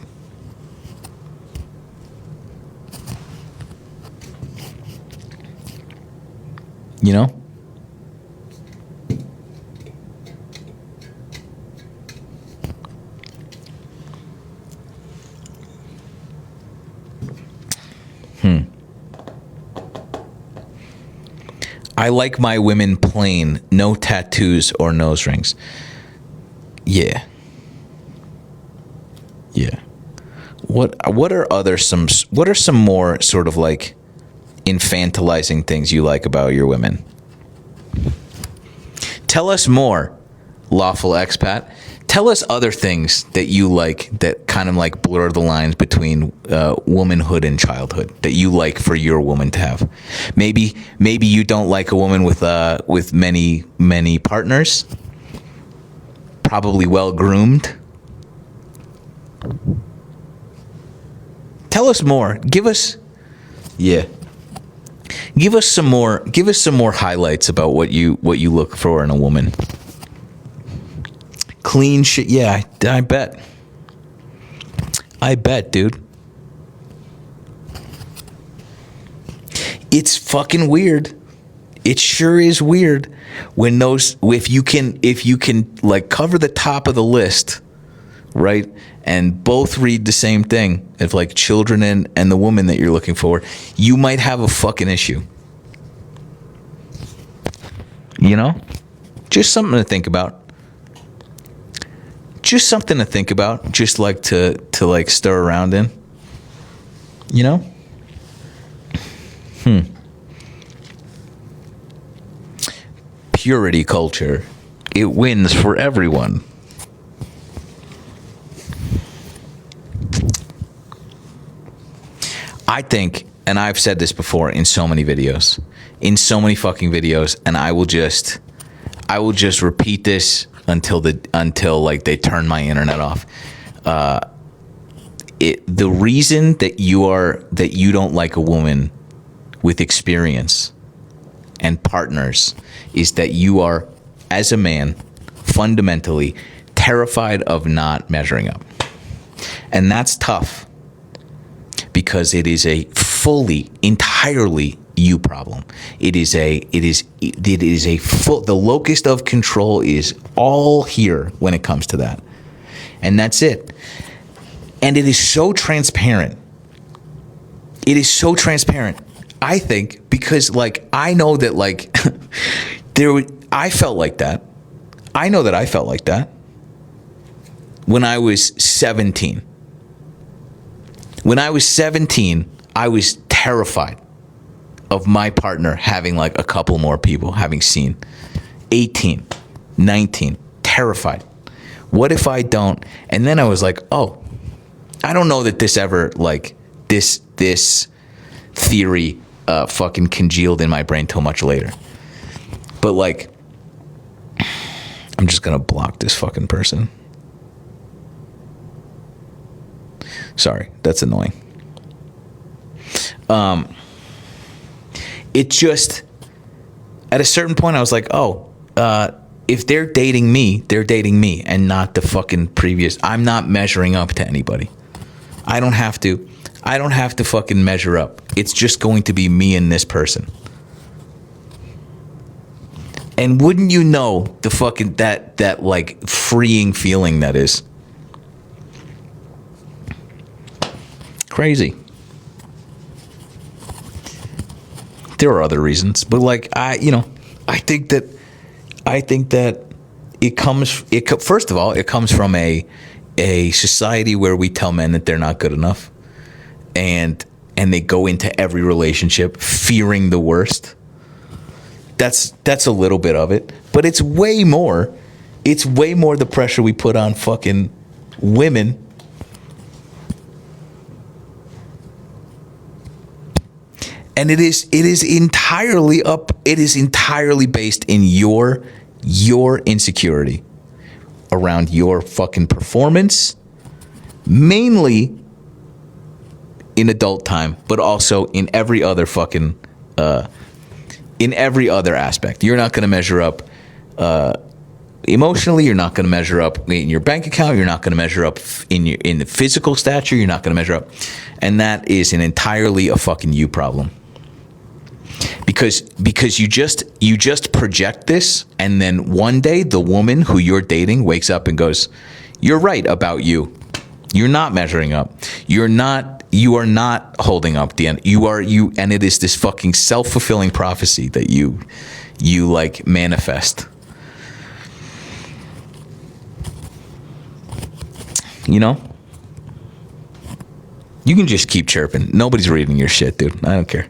You know? I like my women plain, no tattoos or nose rings. Yeah. What are some more sort of like infantilizing things you like about your women? Tell us more, lawful expat. Tell us other things that you like that kind of like blur the lines between womanhood and childhood that you like for your woman to have. Maybe you don't like a woman with many partners, probably well groomed. Tell us more. Give us some more highlights about what you look for in a woman. Clean shit. Yeah, I bet. Dude. It's fucking weird. It sure is weird when if you can like cover the top of the list, right? And both read the same thing of like children and the woman that you're looking for, you might have a fucking issue. You know? Just something to think about. Just something to think about. Just like to like stir around in. You know? Purity culture. It wins for everyone. I think, and I've said this before in so many videos, in so many fucking videos, and I will just repeat this until like they turn my internet off. The reason that you don't like a woman with experience and partners is that you are, as a man, fundamentally terrified of not measuring up. And that's tough because it is a entirely you problem. The locus of control is all here when it comes to that. And that's it. And it is so transparent. I think, because like I know that like I felt like that. I know that I felt like that when I was 17. When I was 17, I was terrified of my partner having like a couple more people having seen. 18, 19, terrified. What if I don't? And then I was like, oh, I don't know that this ever like this theory fucking congealed in my brain till much later. But like, I'm just gonna block this fucking person. Sorry, that's annoying. It just, at a certain point I was like, oh, if they're dating me and not the fucking previous. I'm not measuring up to anybody. I don't have to fucking measure up. It's just going to be me and this person. And wouldn't you know the fucking that like freeing feeling that is. Crazy. There are other reasons, but like I think that it comes first of all, it comes from a society where we tell men that they're not good enough, and they go into every relationship fearing the worst. That's a little bit of it, but it's way more the pressure we put on fucking women. And it is entirely based in your insecurity around your fucking performance, mainly in adult time, but also in every other fucking in every other aspect. You're not going to measure up emotionally. You're not going to measure up in your bank account. You're not going to measure up in the physical stature. You're not going to measure up, and that is entirely a fucking you problem. Because you just project this, and then one day the woman who you're dating wakes up and goes, "You're right about you. You're not measuring up. You are not holding up the end. You, and it is this fucking self-fulfilling prophecy that you like manifest. You know? You can just keep chirping. Nobody's reading your shit, dude. I don't care.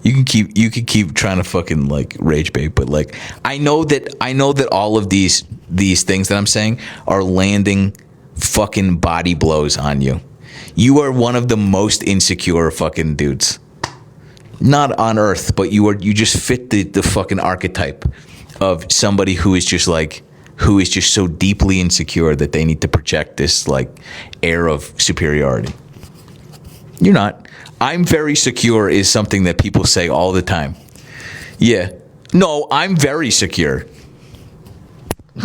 You can keep trying to fucking like rage bait, but like I know that all of these things that I'm saying are landing fucking body blows on you. You are one of the most insecure fucking dudes. Not on earth, but you just fit the fucking archetype of somebody who is just so deeply insecure that they need to project this like air of superiority. You're not. I'm very secure is something that people say all the time. Yeah. No, I'm very secure.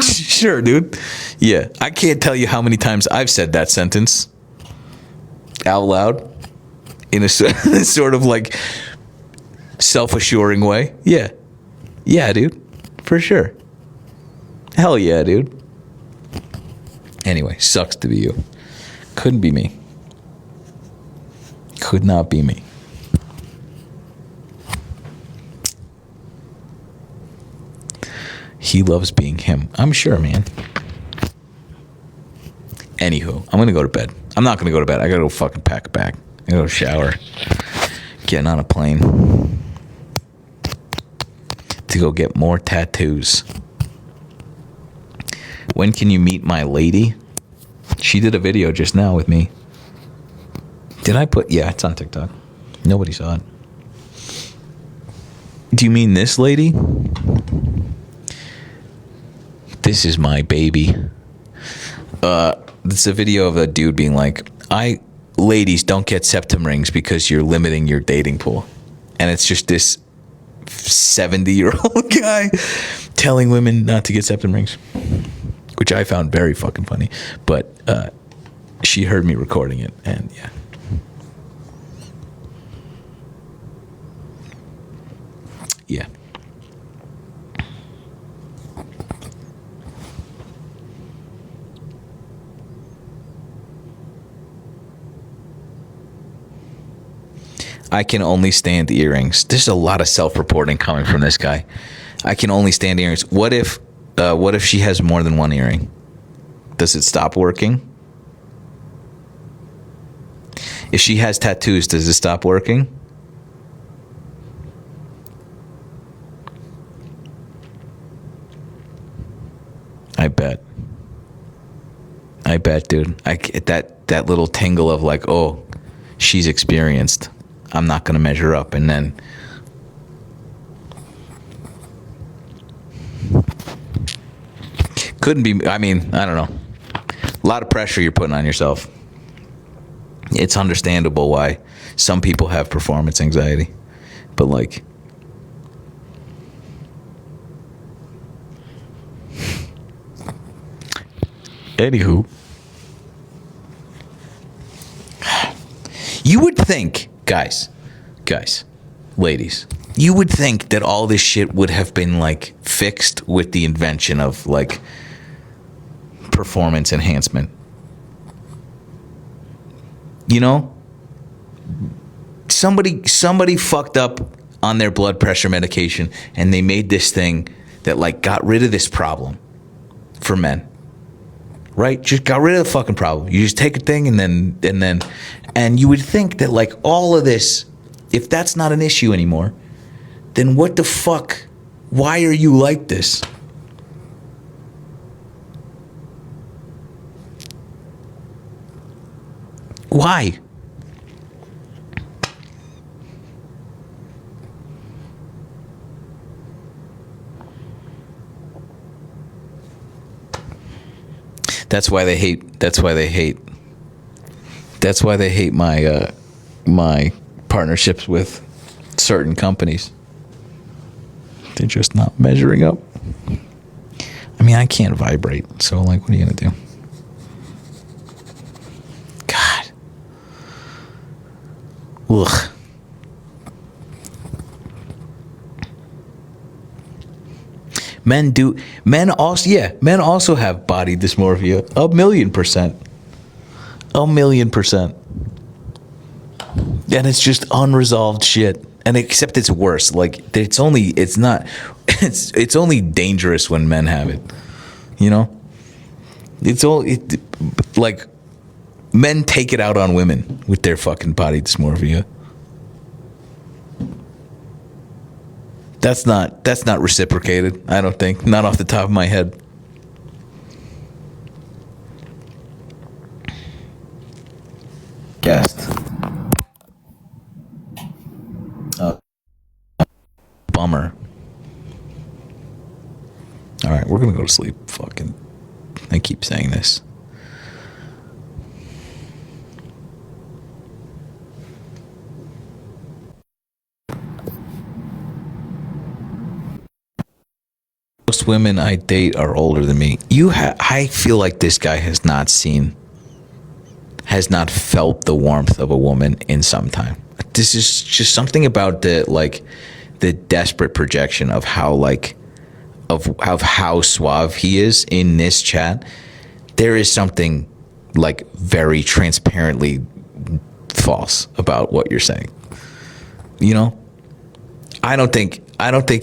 Sure, dude. Yeah. I can't tell you how many times I've said that sentence out loud in a sort of like self-assuring way. Yeah. Yeah, dude. For sure. Hell yeah, dude. Anyway, sucks to be you. Couldn't be me. Could not be me. He loves being him. I'm sure, man. Anywho, I'm going to go to bed. I'm not going to go to bed. I got to go fucking pack a bag. I got to go shower. Getting on a plane. To go get more tattoos. When can you meet my lady? She did a video just now with me. Did I put... Yeah, it's on TikTok. Nobody saw it. Do you mean this lady? This is my baby. It's a video of a dude being like, ladies, don't get septum rings because you're limiting your dating pool. And it's just this 70-year-old guy telling women not to get septum rings, which I found very fucking funny. But she heard me recording it, and yeah. Yeah. I can only stand earrings. There's a lot of self-reporting coming from this guy. I can only stand earrings. What if she has more than one earring? Does it stop working? If she has tattoos, does it stop working? I bet, dude. I get that little tingle of like, oh, she's experienced. I'm not going to measure up. And then couldn't be, I mean, I don't know. A lot of pressure you're putting on yourself. It's understandable why some people have performance anxiety. But like, anywho, you would think, guys, ladies, you would think that all this shit would have been like fixed with the invention of like performance enhancement. You know, somebody fucked up on their blood pressure medication and they made this thing that like got rid of this problem for men. Right? Just got rid of the fucking problem. You just take a thing and you would think that like all of this, if that's not an issue anymore, then what the fuck? Why are you like this? Why? That's why they hate my partnerships with certain companies. They're just not measuring up. I mean, I can't vibrate, so like, what are you gonna do? God. Ugh. Men also have body dysmorphia. 1,000,000%. 1,000,000%. And it's just unresolved shit. And except it's worse. Like it's only dangerous when men have it. You know? Like men take it out on women with their fucking body dysmorphia. That's not reciprocated, I don't think. Not off the top of my head. Guest. Bummer. All right, we're gonna go to sleep. Fucking, I keep saying this. most women I date are older than me. I feel like this guy has not felt the warmth of a woman in some time. This is just something about the desperate projection of how suave he is in this chat. There is something like very transparently false about what you're saying. You know? I don't think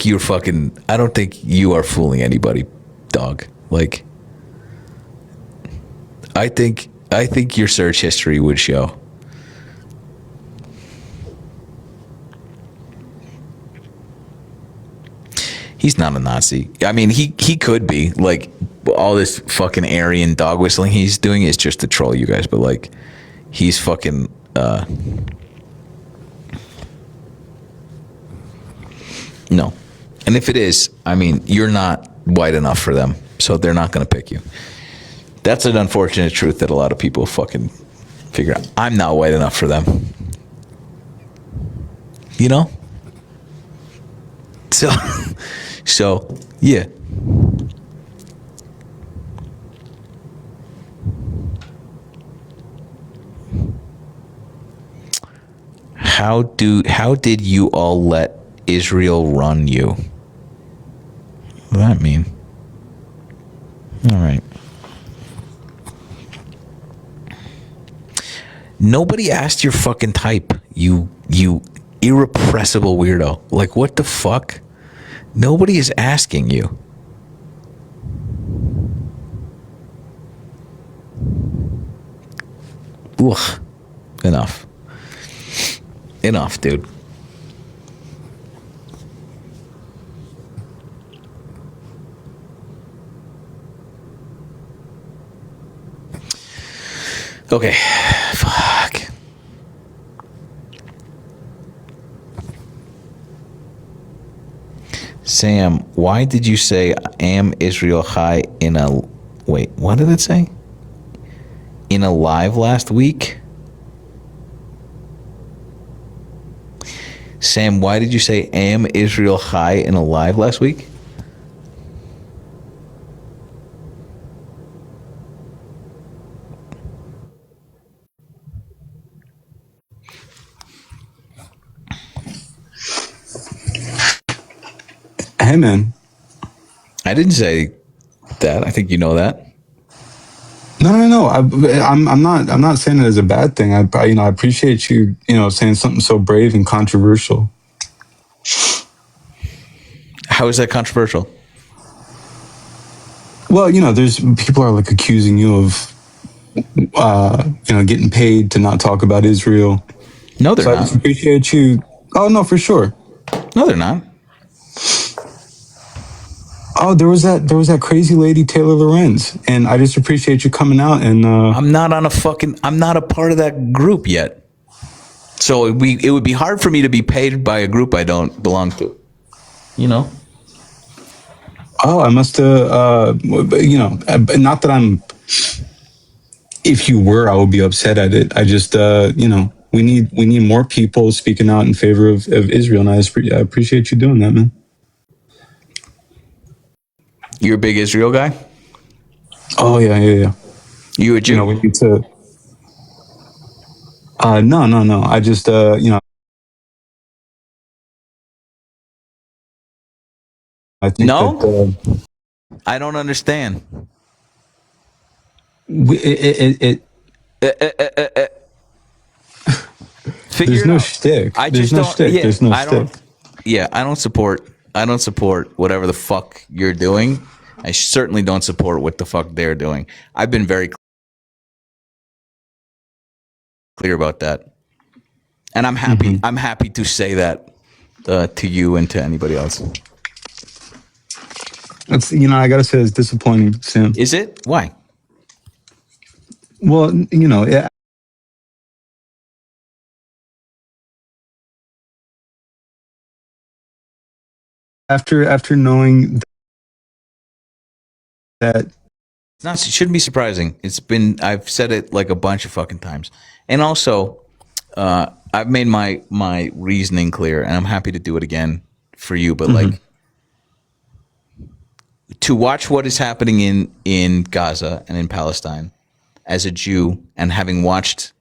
you are fooling anybody, dog. Like, I think your search history would show. He's not a Nazi. I mean, he could be. Like, all this fucking Aryan dog whistling he's doing is just to troll you guys. But like, he's fucking. No. And if it is, I mean, you're not white enough for them, so they're not going to pick you. That's an unfortunate truth that a lot of people fucking figure out. I'm not white enough for them. You know? So yeah. How did you all let Israel run you? What does that mean? All right. Nobody asked your fucking type. You irrepressible weirdo. Like, what the fuck? Nobody is asking you. Ugh. Enough, dude. Okay. Fuck. Sam, why did you say am Israel Chai in a... Wait, what did it say? In a live last week? Sam, why did you say am Israel Chai in a live last week? Hey, man. I didn't say that. I think you know that. No. I'm not saying it as a bad thing. I appreciate you, saying something so brave and controversial. How is that controversial? Well, there's people are like accusing you of, getting paid to not talk about Israel. No, they're So I not. just appreciate you. Oh no, for sure. No, they're not. Oh, there was that crazy lady Taylor Lorenz, and I just appreciate you coming out and. I'm not a part of that group yet. So it would be hard for me to be paid by a group I don't belong to. You know? Oh, I must have, not that I'm. If you were, I would be upset at it. I just, we need more people speaking out in favor of Israel, and I appreciate you doing that, man. You're a big Israel guy? Oh yeah. You a Jew? We need to. No. I just, I think No? that I don't understand. it Figure there's it no out. shtick. I There's just no don't. shtick. Yeah, There's no I don't. shtick. Yeah, I don't support whatever the fuck you're doing. I certainly don't support what the fuck they're doing. I've been very clear about that, and I'm happy. Mm-hmm. I'm happy to say that to you and to anybody else. That's I gotta say it's disappointing, Sam. Is it? Why? Well, after knowing that. It's not. It shouldn't be surprising. I've said it like a bunch of fucking times, and also, I've made my reasoning clear, and I'm happy to do it again for you. But like, to watch what is happening in Gaza and in Palestine as a Jew, and having watched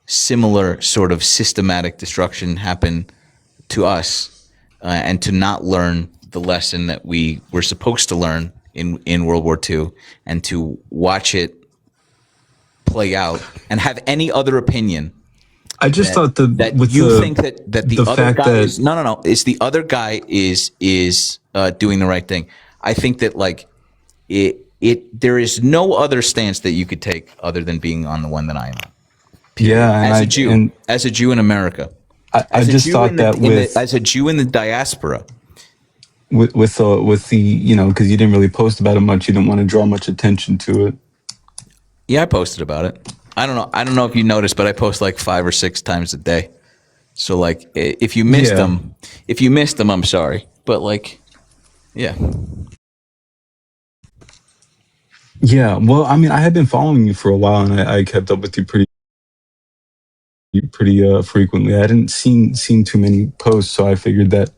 similar sort of systematic destruction happen to us, and to not learn the lesson that we were supposed to learn in World War II, and to watch it play out and have any other opinion. I just thought That with you the, think that the other fact guy that is no. It's the other guy is doing the right thing. I think that like it there is no other stance that you could take other than being on the one that I am on. yeah, and As a Jew in America, I just thought that as a Jew in the diaspora. with the you know, because you didn't really post about it much, you didn't want to draw much attention to it. Yeah, I posted about it. I don't know if you noticed, but I post like 5 or 6 times a day. So like, if you missed them, I'm sorry. But like, yeah. Yeah, well, I mean, I had been following you for a while, and I kept up with you pretty frequently. I hadn't seen too many posts, so I figured that,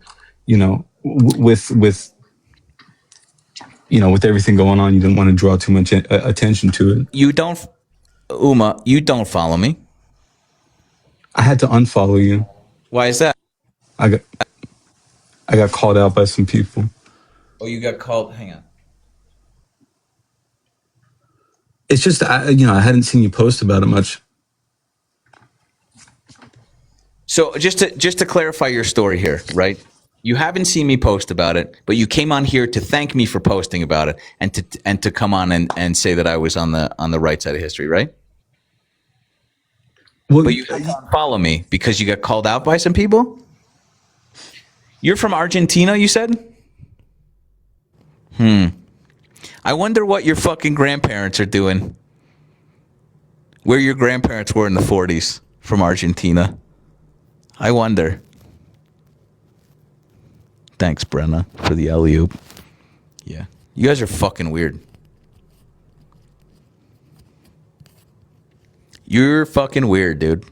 you know, with you know, with everything going on, you didn't want to draw too much attention to it. You don't, Uma, you don't follow me. I had to unfollow you. Why is that? I got called out by some people. Oh, you got called. Hang on. It's just you know, I hadn't seen you post about it much. So just to clarify your story here, right? You haven't seen me post about it, but you came on here to thank me for posting about it, and to come on and say that I was on the right side of history, right? Well, But you had to unfollow me because you got called out by some people? You're from Argentina, you said? I wonder what your fucking grandparents are doing. Where your grandparents were in the 40s from Argentina. I wonder. Thanks, Brenna, for the alley-oop. Yeah. You guys are fucking weird. You're fucking weird, dude.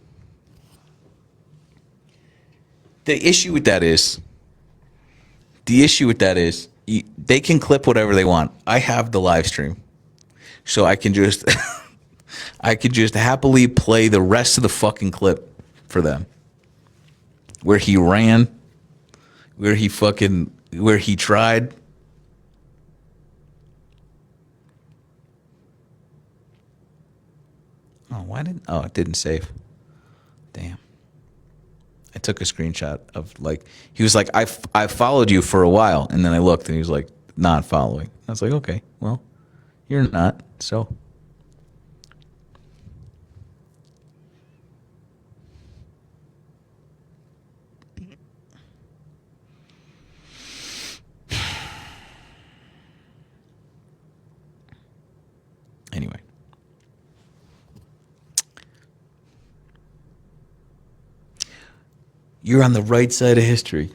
The issue with that is, they can clip whatever they want. I have the live stream, so I can just, I could just happily play the rest of the fucking clip for them, where he ran, where he tried. Oh, it didn't save. Damn. I took a screenshot of like, he was like, I followed you for a while, and then I looked and he was like, not following. I was like, okay, well, you're not, so. Anyway. You're on the right side of history.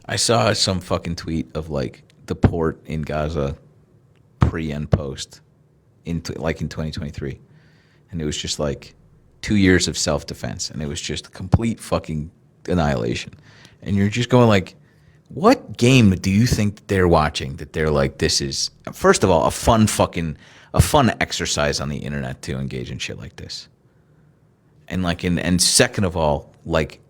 I saw some fucking tweet of like the port in Gaza pre and post in 2023, and it was just like 2 years of self-defense, and it was just complete fucking annihilation. And you're just going like, what game do you think that they're watching that they're like, this is, first of all, a fun exercise on the internet to engage in shit like this, and like, and second of all, like,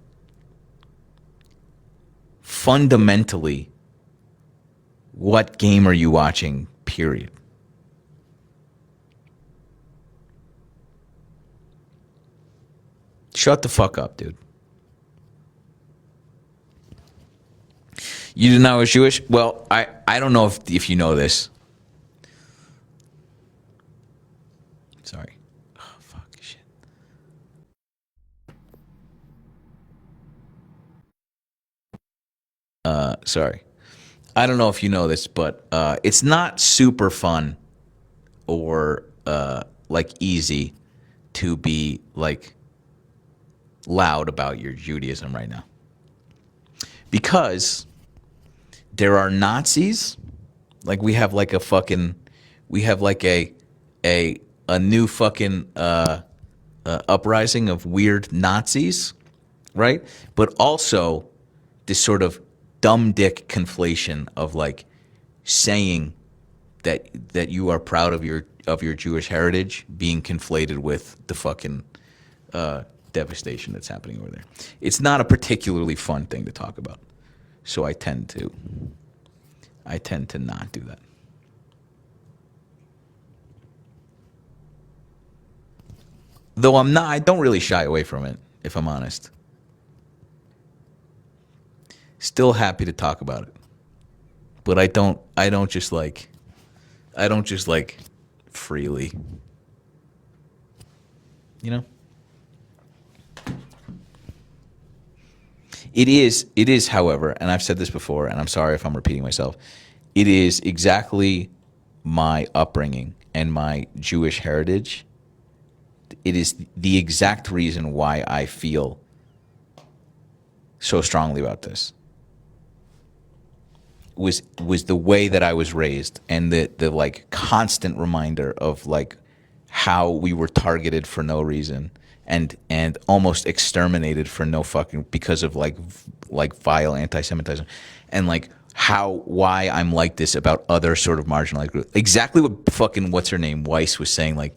fundamentally, what game are you watching, period? Shut the fuck up, dude. You didn't know I was Jewish? Well, I don't know if you know this. Sorry. Oh, fuck, shit. Sorry. I don't know if you know this, but it's not super fun or like easy to be like loud about your Judaism right now, because there are Nazis. Like we have like a new fucking uprising of weird Nazis, right? But also this sort of dumb dick conflation of like saying that you are proud of your Jewish heritage being conflated with the fucking devastation that's happening over there. It's not a particularly fun thing to talk about, so I tend to not do that. Though I don't really shy away from it, if I'm honest. Still happy to talk about it. But I don't just like freely. You know? It is, however, and I've said this before, and I'm sorry if I'm repeating myself, it is exactly my upbringing and my Jewish heritage. It is the exact reason why I feel so strongly about this. Was the way that I was raised, and the like constant reminder of like how we were targeted for no reason and almost exterminated for no fucking, because of like vile anti-Semitism, and like why I'm like this about other sort of marginalized groups. Exactly what fucking what's her name Weiss was saying, like,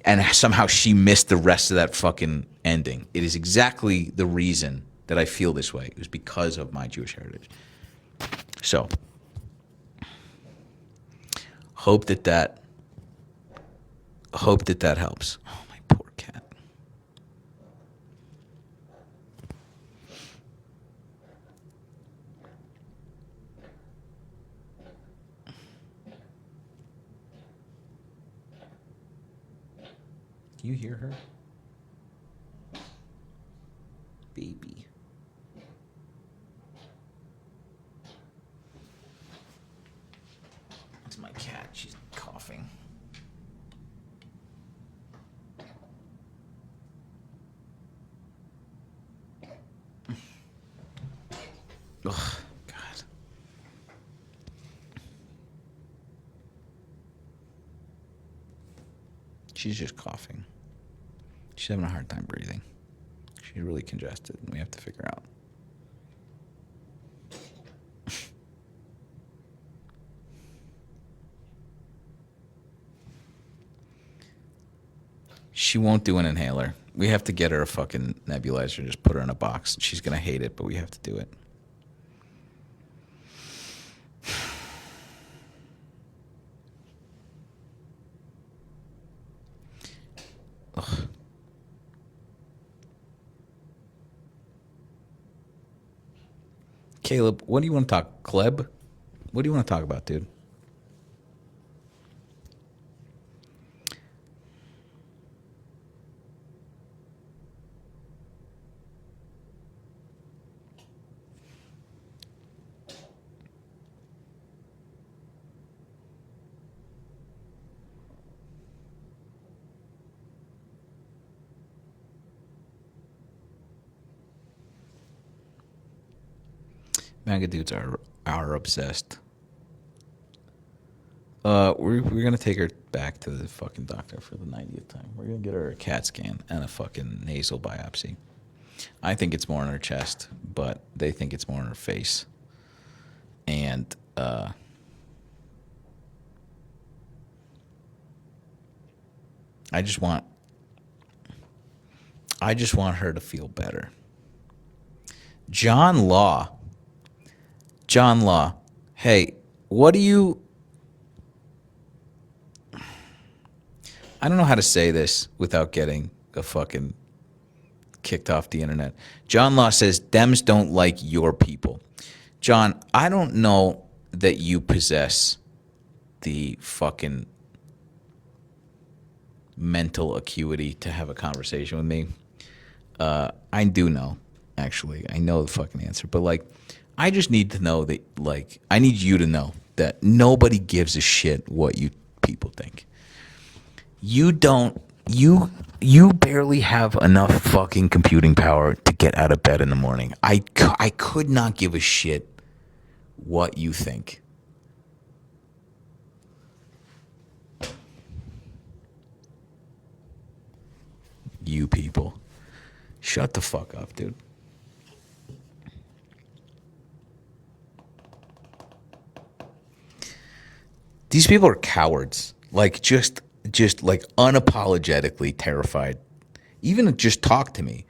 and somehow she missed the rest of that fucking ending. It is exactly the reason that I feel this way. It was because of my Jewish heritage. So, hope that helps. Oh, my poor cat. Do you hear her? Baby. It's my cat. She's coughing. Ugh, God. She's just coughing. She's having a hard time breathing. She's really congested, and we have to figure out. She won't do an inhaler. We have to get her a fucking nebulizer, just put her in a box. She's going to hate it, but we have to do it. Ugh. Caleb, what do you want to talk? Kleb? What do you want to talk about, dude? MAGA dudes are obsessed. We're gonna take her back to the fucking doctor for the 90th time. We're gonna get her a CAT scan and a fucking nasal biopsy. I think it's more in her chest, but they think it's more in her face. And I just want her to feel better. John Law, hey, what do you... I don't know how to say this without getting a fucking kicked off the internet. John Law says, Dems don't like your people. John, I don't know that you possess the fucking mental acuity to have a conversation with me. I do know, actually. I know the fucking answer. But, like, I just need to know that, like, I need you to know that nobody gives a shit what you people think. You barely have enough fucking computing power to get out of bed in the morning. I could not give a shit what you think. You people. Shut the fuck up, dude. These people are cowards. Like just like unapologetically terrified. Even just talk to me.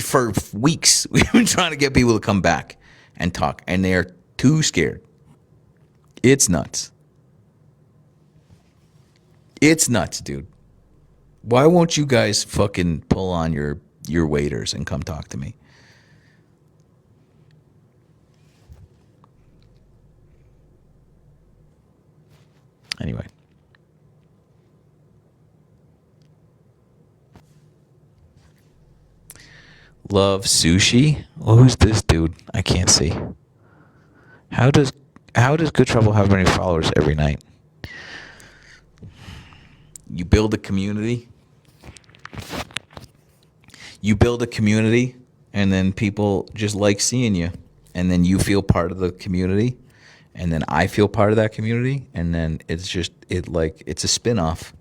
For weeks we've been trying to get people to come back and talk, and they're too scared. It's nuts. It's nuts, dude. Why won't you guys fucking pull on your waiters and come talk to me? Anyway. Love sushi? Well, who's this dude? I can't see. How does Good Trouble have many followers every night? You build a community. You build a community, and then people just like seeing you, and then you feel part of the community, and then I feel part of that community, and then it's a spin-off.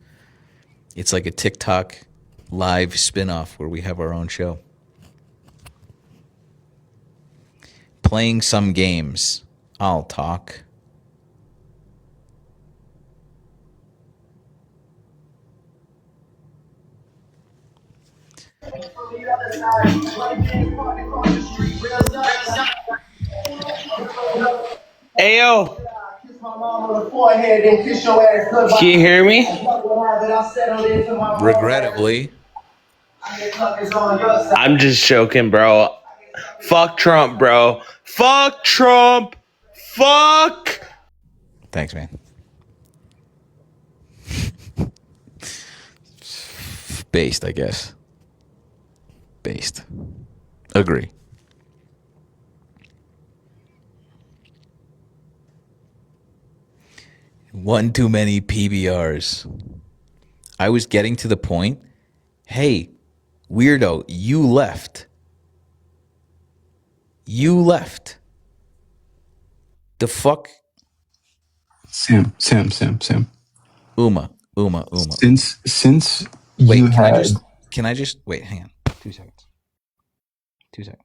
It's like a TikTok live spin-off where we have our own show. Playing some games. I'll talk. Ayo. Can you hear me? Regrettably. I'm just joking, bro. Fuck Trump, bro. Fuck Trump. Fuck. Thanks, man. Based, I guess. Based. Agree. One too many PBRs. I was getting to the point, hey, weirdo, you left. You left. The fuck? Sam. Uma. Since Wait, you had can I just wait, hang on. 2 seconds. 2 seconds.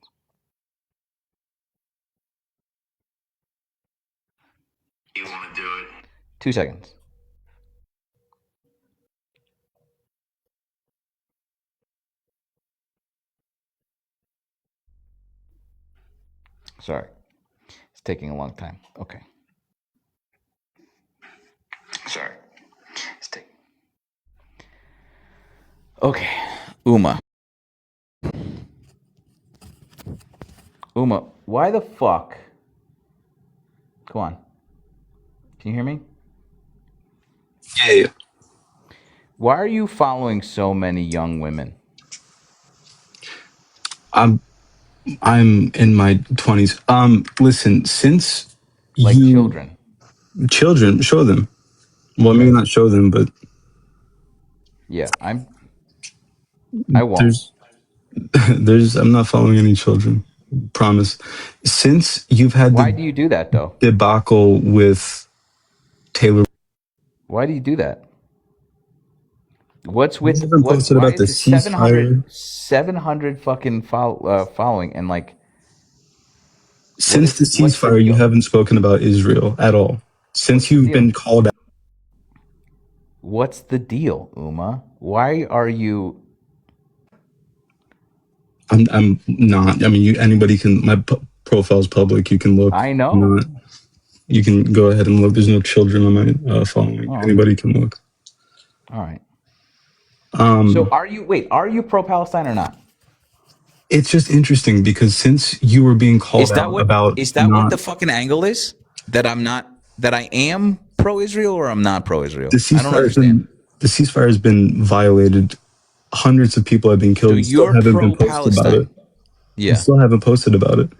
You want to do it? 2 seconds. Sorry. It's taking a long time. Okay. Sorry. It's taking. Okay. Uma, why the fuck? Come on. Can you hear me? yeah. Why are you following so many young women? I'm in my 20s. Listen, since Like you children? show them. Well, maybe not show them, but Yeah, I won't. I'm not following any children. Promise. Since you've had Why the do you do that though? debacle with Taylor, Why do you do that? What's with you haven't posted why about the is it ceasefire. 700 fucking following and like Since the what's the ceasefire, you deal? haven't spoken about Israel at all. Since What's the you've deal? been called out. What's the deal, Uma? Why are you? I'm not. I mean, anybody can. My profile's public. You can look. I know. I'm not. You can go ahead and look. There's no children on my following. Oh, Anybody can look. all right. So are you pro-Palestine or not? It's just interesting because since you were being called out about what the fucking angle is? That I am pro-Israel or I'm not pro-Israel? the I don't understand. the ceasefire has been violated. Hundreds of people have been killed. So You still you're haven't been posted about pro-Palestine. it. You Yeah. still haven't posted about it.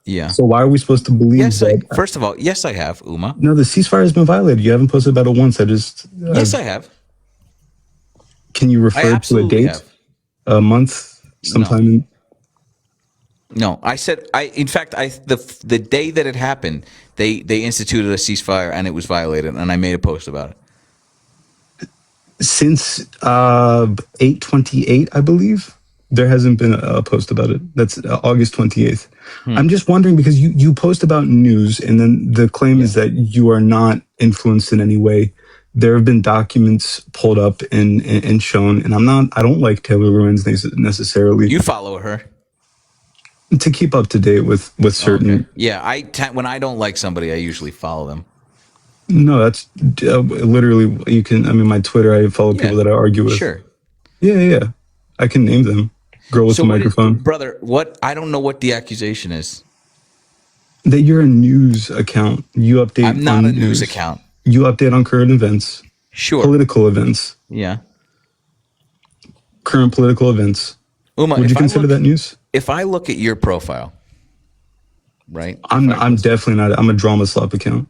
Yeah. So why are we supposed to believe Yes, that? first of all, yes, I have, Uma. No, the ceasefire has been violated. You haven't posted about it once. Yes, I have. Can you I refer to a absolutely date, have. a month, sometime in? No, I said in fact the day that it happened, they instituted a ceasefire and it was violated, and I made a post about it. Since 8/28, I believe, There hasn't been a post about it. That's August 28th. Hmm. I'm just wondering because you post about news and then the claim is that you are not influenced in any way. There have been documents pulled up and shown, and I don't like Taylor Lorenz necessarily. You follow her. To keep up to date with certain. Okay. Yeah, when I don't like somebody, I usually follow them. No, that's literally you can. I mean, my Twitter, I follow people that I argue with. Sure. Yeah. I can name them. Girl with the microphone. Brother, what? I don't know what the accusation is. That you're a news account. You update. I'm not a news account. You update on current events. Sure. Political events. Yeah. Current political events. Uma, would you consider that news? If I look at your profile, right? I'm definitely not. I'm a drama slop account.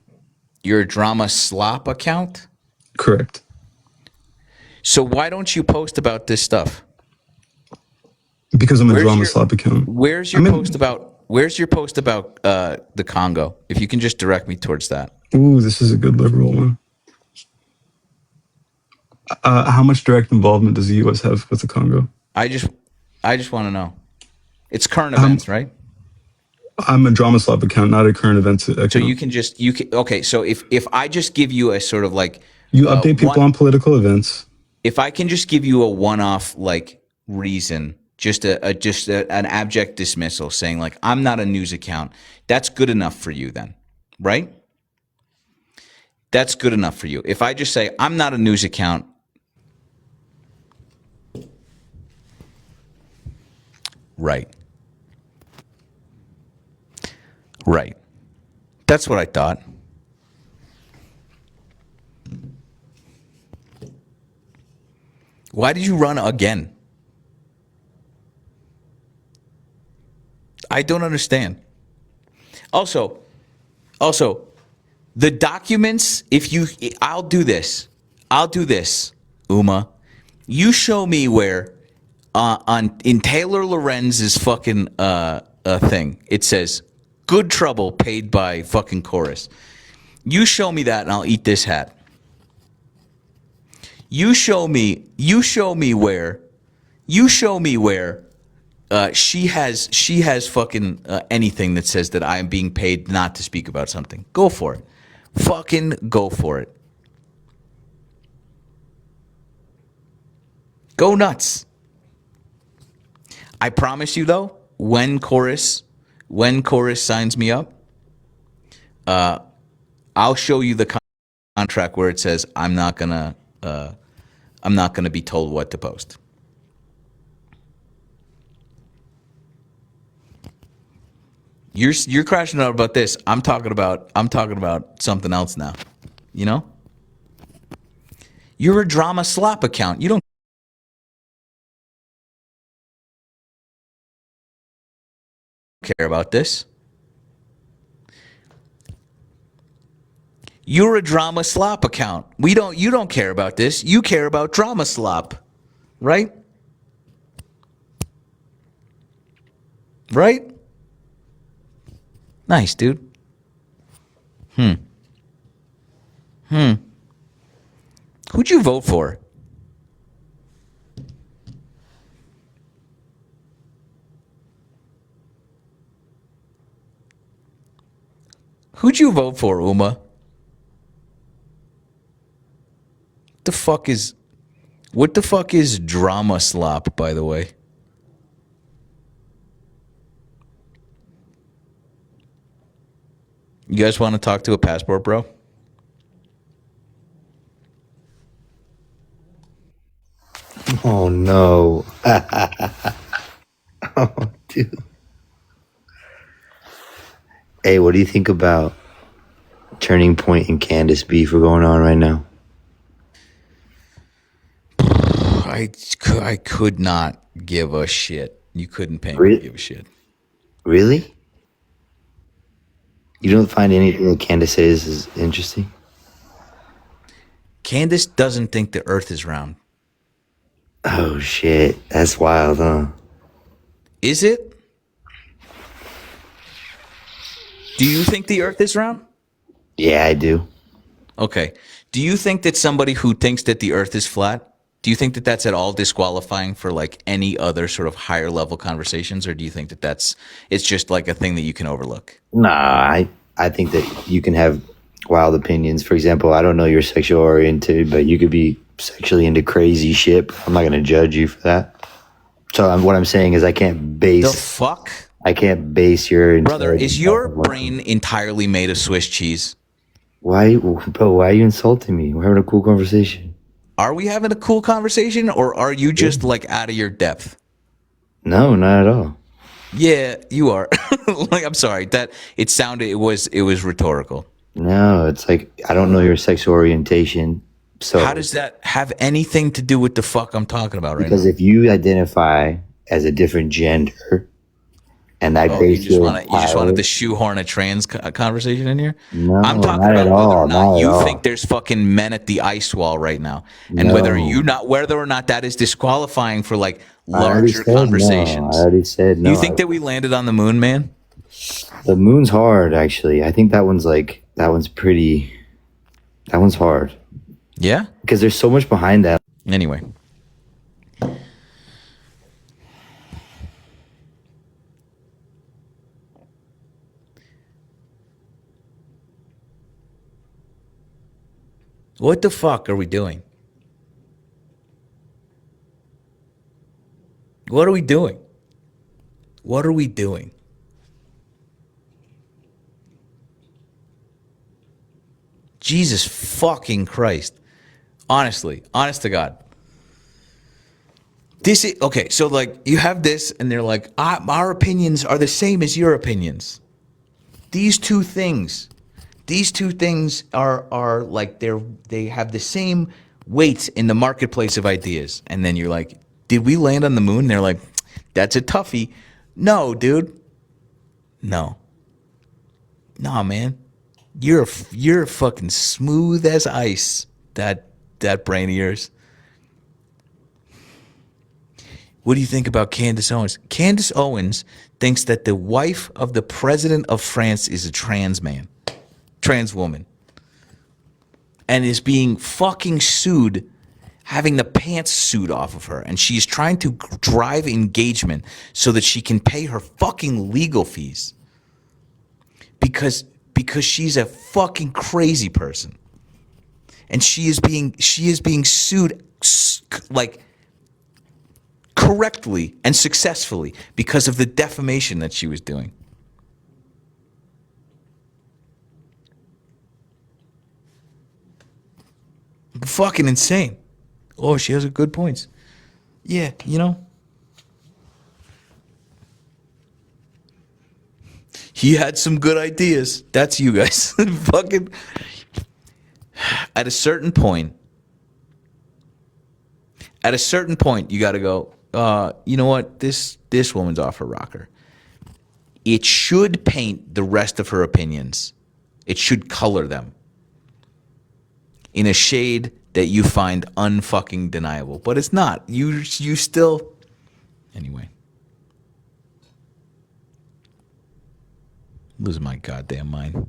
You're a drama slop account? Correct. So why don't you post about this stuff? Because I'm a drama slop account. Where's your post about the Congo? If you can just direct me towards that. Ooh, this is a good liberal one. How much direct involvement does the U.S. have with the Congo? I just want to know. It's current events, right? I'm a drama slop account, not a current events account. So you can okay. So if I just give you a sort of like you update people on political events. If I can just give you a one-off like reason, just an abject dismissal, saying like I'm not a news account, that's good enough for you then, right? That's good enough for you. If I just say I'm not a news account. Right. That's what I thought. Why did you run again? I don't understand. Also, the documents, I'll do this, Uma. You show me where in Taylor Lorenz's fucking thing, it says good trouble paid by fucking Chorus. You show me that and I'll eat this hat. You show me where she has fucking anything that says that I am being paid not to speak about something. Go for it. Fucking go for it. Go nuts. I promise you though, when Chorus signs me up, I'll show you the contract where it says I'm not gonna be told what to post. You're crashing out about this. I'm talking about something else now. You know? You're a drama slop account. You don't care about this. You're a drama slop account. You don't care about this. You care about drama slop. Right? Right? Nice, dude. Who'd you vote for? Who'd you vote for, Uma? What the fuck is drama slop, by the way? You guys want to talk to a passport, bro? Oh no. Oh, dude. Hey, what do you think about Turning Point and Candace beef are going on right now? I could not give a shit. You couldn't pay me to give a shit. Really? You don't find anything that Candace says is interesting? Candace doesn't think the earth is round. Oh shit. That's wild, huh? Is it? Do you think the earth is round? Yeah, I do. Okay. Do you think that somebody who thinks that the earth is flat Do you think that that's at all disqualifying for like any other sort of higher level conversations, or do you think that it's just like a thing that you can overlook? Nah, I think that you can have wild opinions. For example, I don't know your sexual oriented, but you could be sexually into crazy shit. I'm not going to judge you for that. So what I'm saying is I can't The base fuck, your brother? intelligence Is your off of what- brain entirely made of Swiss cheese? Why, bro? Why are you insulting me? We're having a cool conversation. Are we having a cool conversation, or are you just like out of your depth? No, not at all. Yeah, you are. Like, I'm sorry that it was rhetorical. No, it's like I don't know your sexual orientation. So How does that have anything to do with the fuck I'm talking about right because now? if you identify as a different gender, and that You base just your wanted to entire- shoehorn a trans conversation in here? No, I'm talking not about at whether all, or not not at you all. think there's fucking men at the ice wall right now, and No. whether or not that is disqualifying for like I already larger said conversations. No. I already said no. You think that we landed on the moon, man? The moon's hard? Actually, I think that one's hard Yeah. because there's so much behind that. Anyway. What the fuck are we doing? What are we doing? What are we doing? Jesus fucking Christ. Honestly, honest to God. This is okay. So, like, you have this, and they're like, our opinions are the same as your opinions. These two things are like they have the same weight in the marketplace of ideas. And then you're like, did we land on the moon? And they're like, that's a toughie. No, dude. No, man. You're fucking smooth as ice. That brain of yours. What do you think about Candace Owens? Candace Owens thinks that the wife of the president of France is a trans woman, and is being fucking sued, having the pants sued off of her, and she's trying to drive engagement so that she can pay her fucking legal fees because she's a fucking crazy person, and she is being sued like correctly and successfully because of the defamation that she was doing. Fucking insane. Oh, she has good points. Yeah, you know. He had some good ideas. That's you guys. Fucking. At a certain point, you got to go, you know what? This woman's off her rocker. It should paint the rest of her opinions. It should color them in a shade that you find unfucking deniable. But it's not. You still... Anyway. I'm losing my goddamn mind.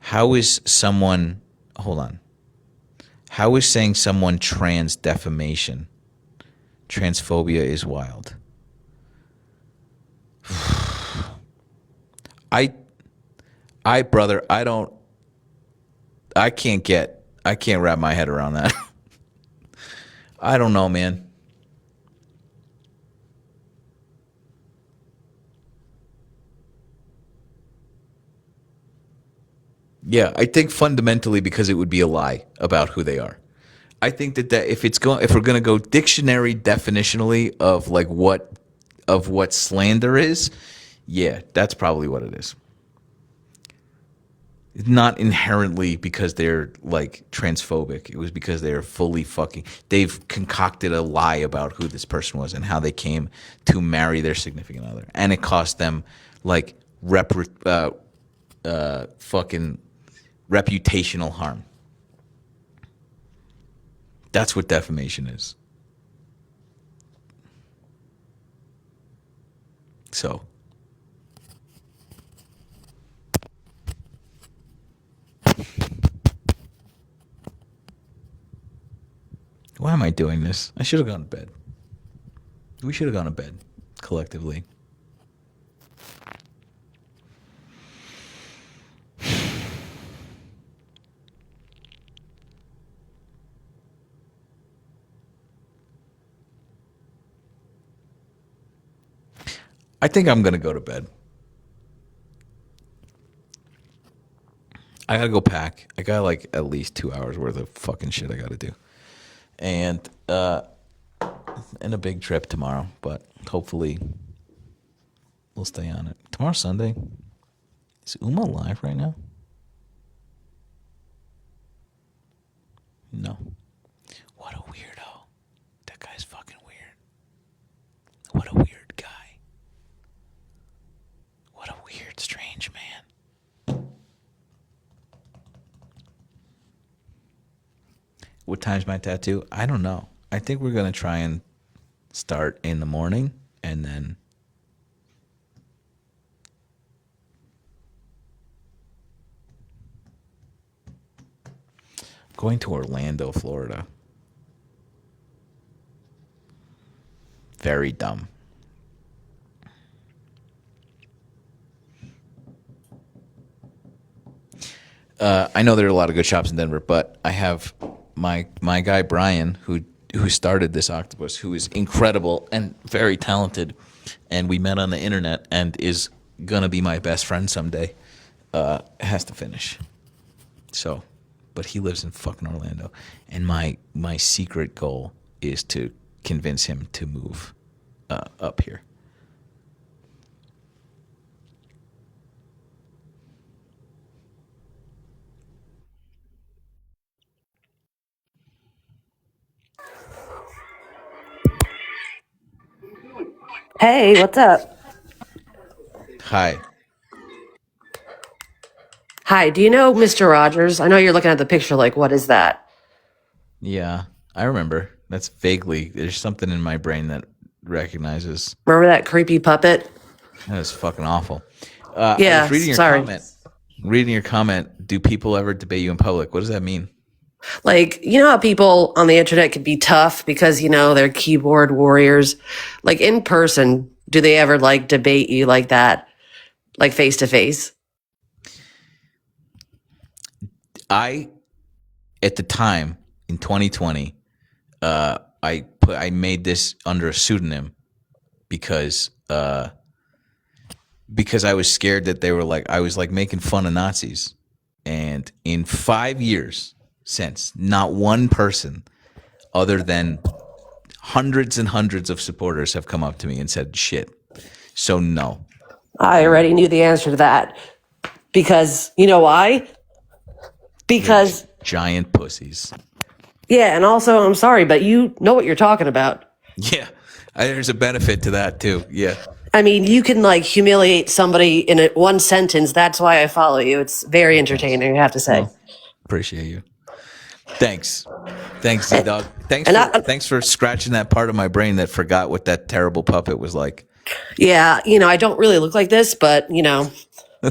How is someone... Hold on. How is saying someone trans defamation? Transphobia is wild. Brother, I can't wrap my head around that. I don't know, man. Yeah, I think fundamentally because it would be a lie about who they are. I think that if we're going to go dictionary definitionally of like what slander is, yeah, that's probably what it is. It's not inherently because they're like transphobic. It was because they're they've concocted a lie about who this person was and how they came to marry their significant other. And it cost them like fucking reputational harm. That's what defamation is. So, am I doing this? I should have gone to bed. We should have gone to bed collectively. I think I'm going to go to bed. I got to go pack. I got like at least 2 hours worth of fucking shit I got to do. And a big trip tomorrow, but hopefully we'll stay on it. Tomorrow's Sunday. Is Uma live right now? No. What a weirdo. That guy's fucking weird. What a weird guy. What a weird, strange man. What time's my tattoo? I don't know. I think we're going to try and start in the morning and then going to Orlando, Florida. Very dumb. I know there are a lot of good shops in Denver, but I have my guy Brian who started this octopus, who is incredible and very talented, and we met on the internet and is gonna be my best friend someday. Has to finish. So, but he lives in fucking Orlando, and my secret goal is to convince him to move up here. Hey, what's up? Hi. Hi, do you know Mr. Rogers? I know you're looking at the picture like, what is that? Yeah, I remember. That's vaguely. There's something in my brain that recognizes. Remember that creepy puppet? That was fucking awful. Yeah, I was reading your sorry. comment. Reading your comment. Do people ever debate you in public? What does that mean? Like, you know how people on the internet can be tough because, you know, they're keyboard warriors? Like, in person, do they ever, like, debate you like that? Like, face to face? At the time in 2020, I made this under a pseudonym because I was scared that they were like, I was like making fun of Nazis. And in 5 years since, not one person other than hundreds and hundreds of supporters have come up to me and said shit. So no. I already knew the answer to that. Because, you know why? Because, Giant pussies. yeah, and also, I'm sorry, but you know what you're talking about. Yeah. There's a benefit to that too. Yeah. I mean, you can, like, humiliate somebody in one sentence. That's why I follow you. It's very entertaining, I have to say. Well, appreciate you. Thanks, Z-Dog. Thanks for scratching that part of my brain that forgot what that terrible puppet was like. Yeah, you know, I don't really look like this, but, you know,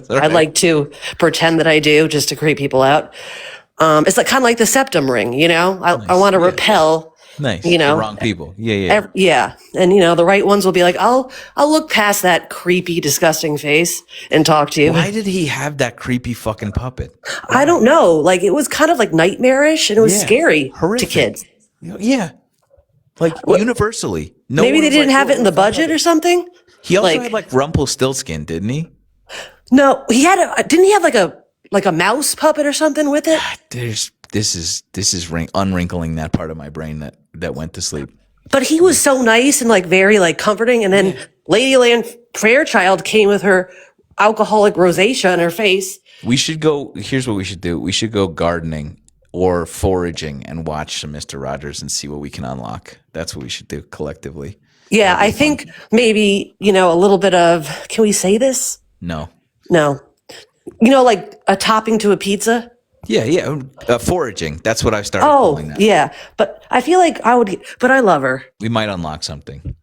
I like to pretend that I do just to creep people out. It's like kind of like the septum ring, you know? I want to repel, Nice. you know? The wrong people. Yeah. Yeah. And, you know, the right ones will be like, I'll look past that creepy, disgusting face and talk to you. Why did he have that creepy fucking puppet? I don't know. Like, it was kind of like nightmarish and it was scary Horrific. to kids. Yeah. Like, universally. No Maybe one they was didn't like, have it in the budget or something. He also had like Rumpelstiltskin, didn't he? No, he had didn't he have like a mouse puppet or something with it? This is unwrinkling that part of my brain that went to sleep. But he was so nice and like very like comforting. And then Ladyland Fairchild came with her alcoholic rosacea in her face. We should go. Here's what we should do. We should go gardening or foraging and watch some Mr. Rogers and see what we can unlock. That's what we should do collectively. Yeah, I think maybe, you know, a little bit of, can we say this? No. No. You know, like a topping to a pizza? Yeah. Foraging. That's what I started calling that. Yeah. But I feel like but I love her. We might unlock something.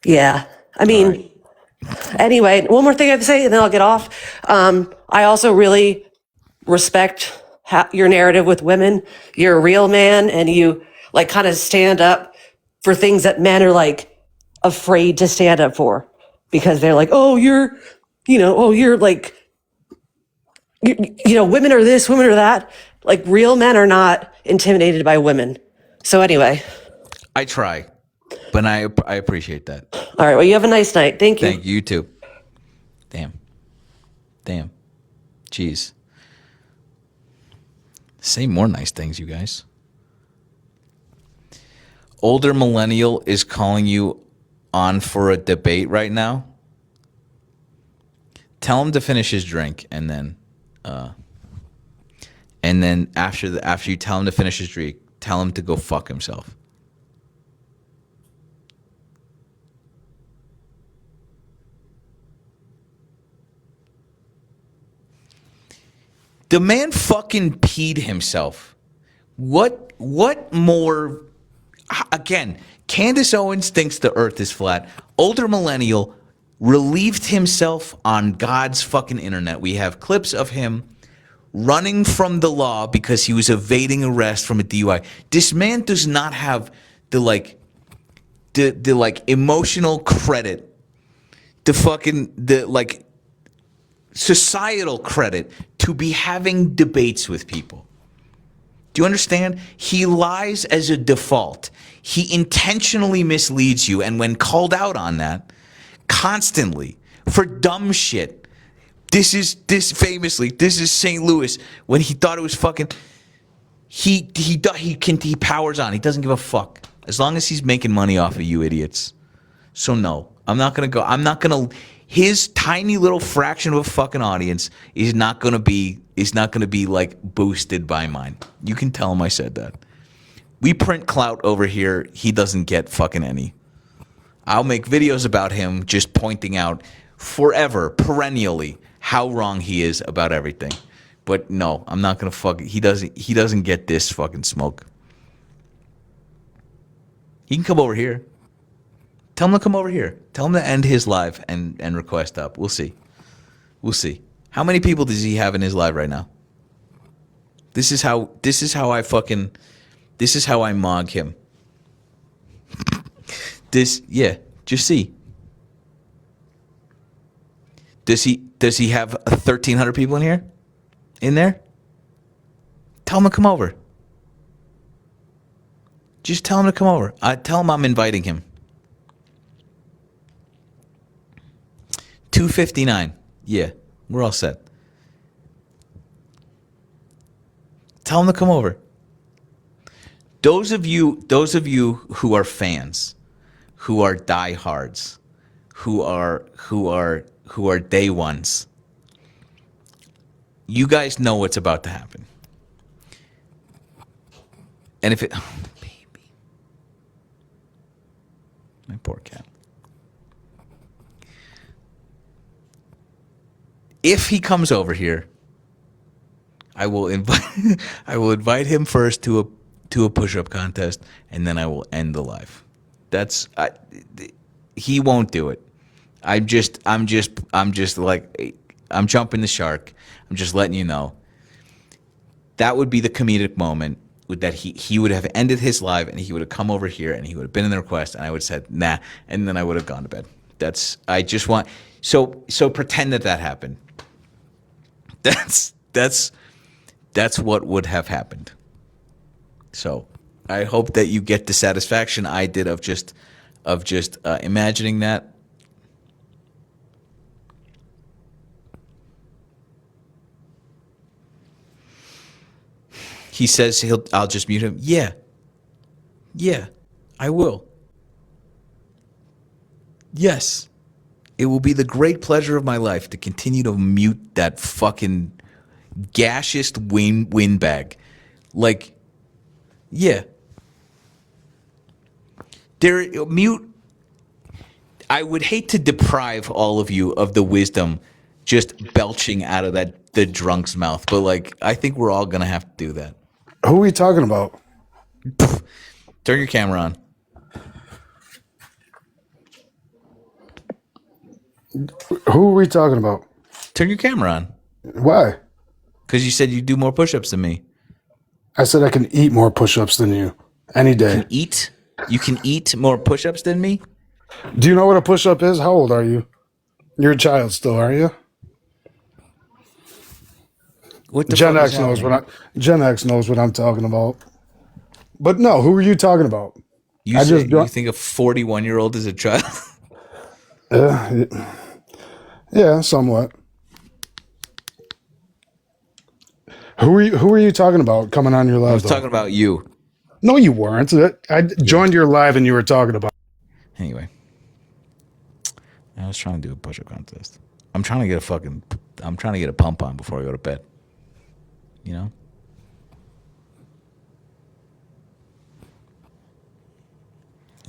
Yeah. I mean, anyway, one more thing I have to say and then I'll get off. I also really respect your narrative with women. You're a real man and you like kind of stand up for things that men are like afraid to stand up for because they're like, oh, you're like, women are this, women are that. Like real men are not intimidated by women. So anyway. I try, but I appreciate that. All right. Well, you have a nice night. Thank you. Thank you too. Damn. Jeez. Say more nice things, you guys. Older millennial is calling you on for a debate right now. Tell him to finish his drink, and then after you tell him to finish his drink, tell him to go fuck himself. The man fucking peed himself. What more? Again, Candace Owens thinks the earth is flat. Older millennial relieved himself on God's fucking internet. We have clips of him running from the law because he was evading arrest from a DUI. This man does not have the emotional credit, the societal credit to be having debates with people. Do you understand? He lies as a default. He intentionally misleads you, and when called out on that, constantly for dumb shit. This is St. Louis when he thought it was fucking. He powers on. He doesn't give a fuck as long as he's making money off of you idiots. So no, I'm not gonna. His tiny little fraction of a fucking audience is not gonna be like boosted by mine. You can tell him I said that. We print clout over here. He doesn't get fucking any. I'll make videos about him just pointing out forever, perennially, how wrong he is about everything. But no, I'm not gonna he doesn't get this fucking smoke. He can come over here. Tell him to come over here. Tell him to end his live and request up. We'll see. How many people does he have in his live right now? This is how I mog him. Just see. Does he have 1,300 people in there? Tell him to come over. Just tell him to come over. Tell him I'm inviting him. 259. Yeah, we're all set. Tell him to come over. Those of you who are fans, who are diehards, who are day ones, you guys know what's about to happen. And if it, oh, baby, my poor cat. If he comes over here, I will invite him first to a push-up contest, and then I will end the live. He won't do it. I'm just like, I'm jumping the shark. I'm just letting you know. That would be the comedic moment that he would have ended his live, and he would have come over here, and he would have been in the request, and I would have said nah, and then I would have gone to bed. I just want so pretend that happened. That's what would have happened. So I hope that you get the satisfaction I did of just imagining that. He says I'll just mute him. Yeah, I will. Yes. It will be the great pleasure of my life to continue to mute that fucking gaseous windbag. Like, yeah. Mute. I would hate to deprive all of you of the wisdom just belching out of the drunk's mouth, but like, I think we're all gonna have to do that. Who are we talking about? Turn your camera on. Who are we talking about? Turn your camera on. Why? Because you said you do more push-ups than me. I said I can eat more push-ups than you, Any You day. can eat. You can eat more push-ups than me. Do you know what a push up is? How old are you? You're a child still, are you? What the Gen fuck is X knows happening? Gen X knows what I'm talking about. But no, who are you talking about? You I say just you think a 41-year-old is a child? yeah, somewhat. Who are you talking about coming on your I live? was Though? talking about you. No, you weren't. I joined your live and you were talking about. Anyway, I was trying to do a push-up contest. I'm trying to get a pump on before I go to bed. You know?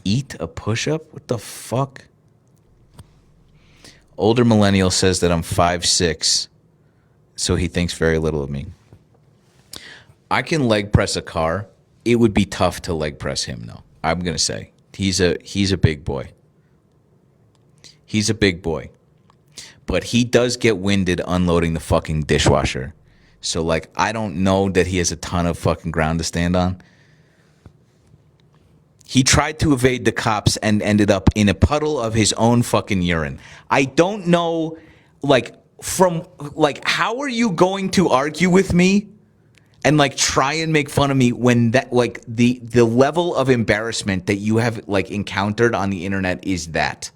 Eat a push-up? What the fuck? Older millennial says that I'm 5'6", so he thinks very little of me. I can leg press a car. It would be tough to leg press him, though. I'm gonna say he's a big boy. He's a big boy, but he does get winded unloading the fucking dishwasher. So like, I don't know that he has a ton of fucking ground to stand on. He tried to evade the cops and ended up in a puddle of his own fucking urine. I don't know, how are you going to argue with me and try and make fun of me when that the level of embarrassment that you have encountered on the internet is that?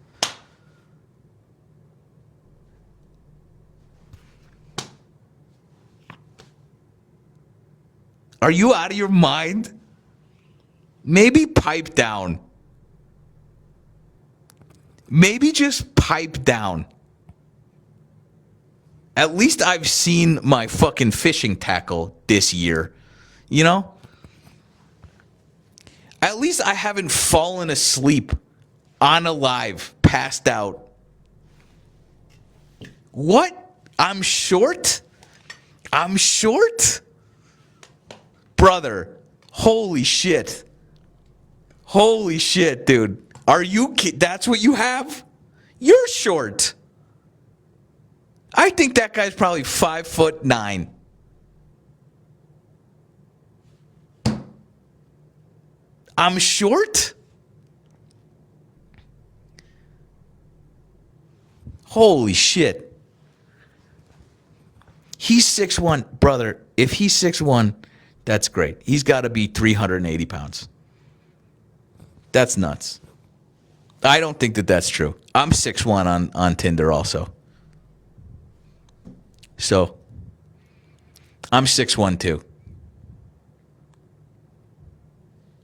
Are you out of your mind? Maybe pipe down. Maybe just pipe down. At least I've seen my fucking fishing tackle this year. You know? At least I haven't fallen asleep on a live, passed out. What? I'm short? I'm short? Brother, holy shit. Holy shit, dude. Are you that's what you have? You're short. I think that guy's probably 5'9". I'm short? Holy shit. He's 6'1", brother. If he's 6'1", that's great. He's got to be 380 pounds. That's nuts. I don't think that that's true. I'm 6'1" on Tinder also. So, I'm 6'1" too.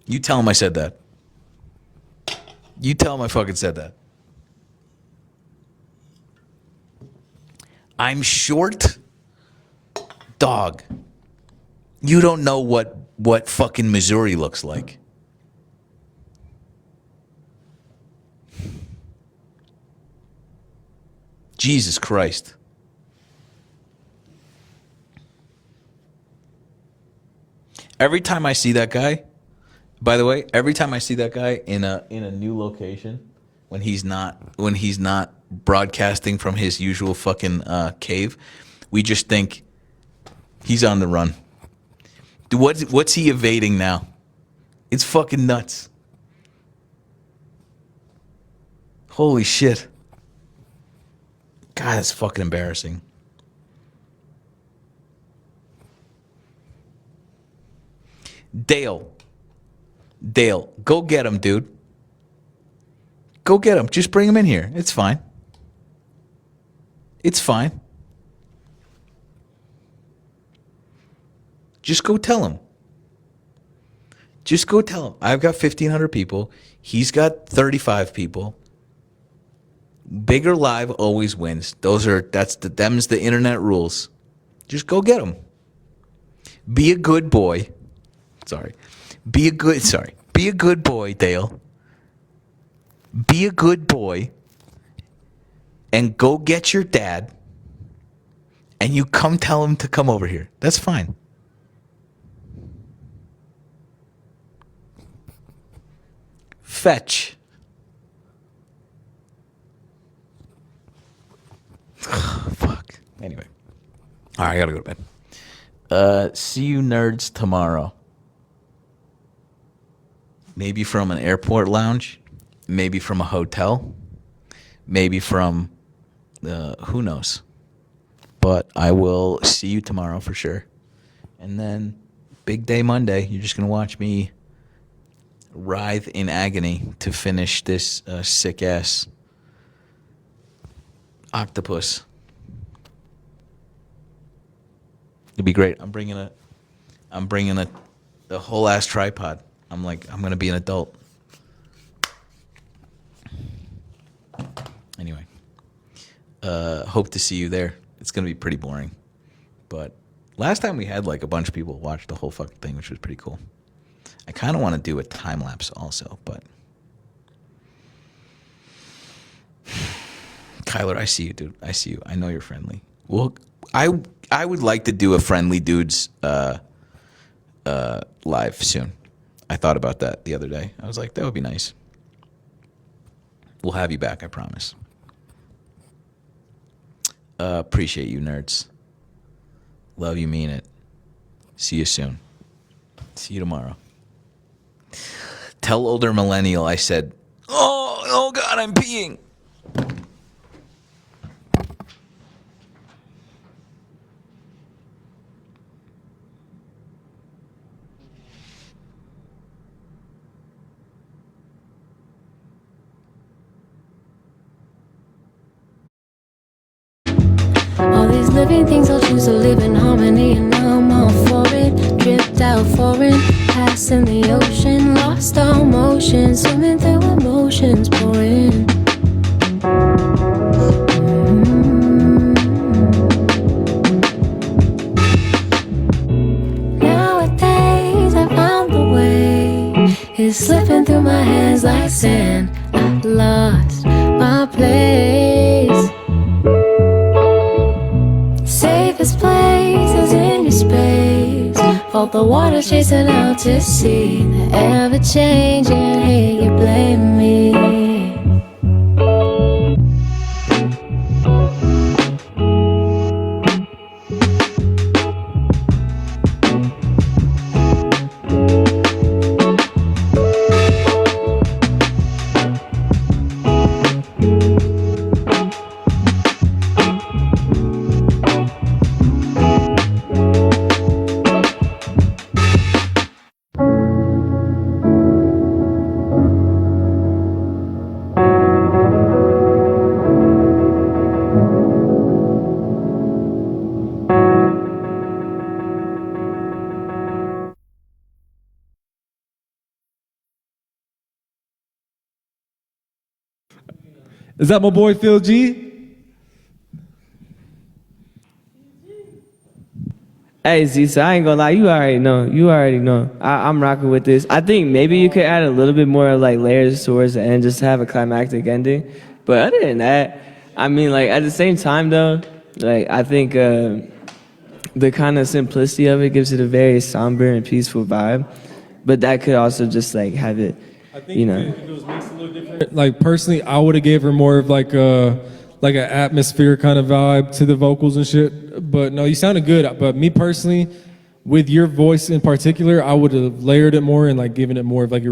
You tell him I said that. You tell him I fucking said that. I'm short? Dog. You don't know what fucking Missouri looks like. Jesus Christ. Every time I see that guy, by the way, every time I see that guy in a new location, when he's not broadcasting from his usual fucking cave, we just think he's on the run. Dude, what's he evading now? It's fucking nuts. Holy shit. God, that's fucking embarrassing. Dale, go get him, dude. Go get him. Just bring him in here. It's fine. It's fine. Just go tell him. Just go tell him. I've got 1,500 people. He's got 35 people. Bigger live always wins. Them's the internet rules. Just go get him. Be a good boy. Be a good boy, Dale. Be a good boy and go get your dad and you come tell him to come over here. That's fine. Fetch. Fuck. Anyway. All right, I gotta go to bed. See you nerds tomorrow. maybe from an airport lounge, maybe from a hotel, maybe from who knows. But I will see you tomorrow for sure. And then big day Monday, you're just going to watch me writhe in agony to finish this sick ass octopus. It'd be great. I'm bringing the whole ass tripod. I'm going to be an adult. Anyway, hope to see you there. It's going to be pretty boring. But last time we had like a bunch of people watch the whole fucking thing, which was pretty cool. I kind of want to do a time lapse also, but Kyler, I see you, dude. I see you. I know you're friendly. Well, I would like to do a friendly dudes live soon. I thought about that the other day. I was like, that would be nice. We'll have you back, I promise. Appreciate you, nerds. Love you, mean it. See you soon. See you tomorrow. Tell older millennial I said, oh God, I'm peeing. All these living things I'll choose to live in harmony, and now I'm all for it. Dripped out foreign, past in the ocean, lost all motion, swimming through emotions pouring. Nowadays I found the way, it's slipping through my hands like sand. I lost my place. Safest place is in your space. All the water chasing out to sea. The ever changing, hey, you blame me. Is that my boy Phil G? Hey, Z, so I ain't gonna lie, you already know. I'm rocking with this. I think maybe you could add a little bit more like layers towards the end just to have a climactic ending. But other than that, I mean, like at the same time though, like I think the kind of simplicity of it gives it a very somber and peaceful vibe. But that could also just like have it, you know. If it was mixed a little different. Like personally, I would have gave her more of like an atmosphere kind of vibe to the vocals and shit. But no, you sounded good. But me personally, with your voice in particular, I would have layered it more and like given it more of like a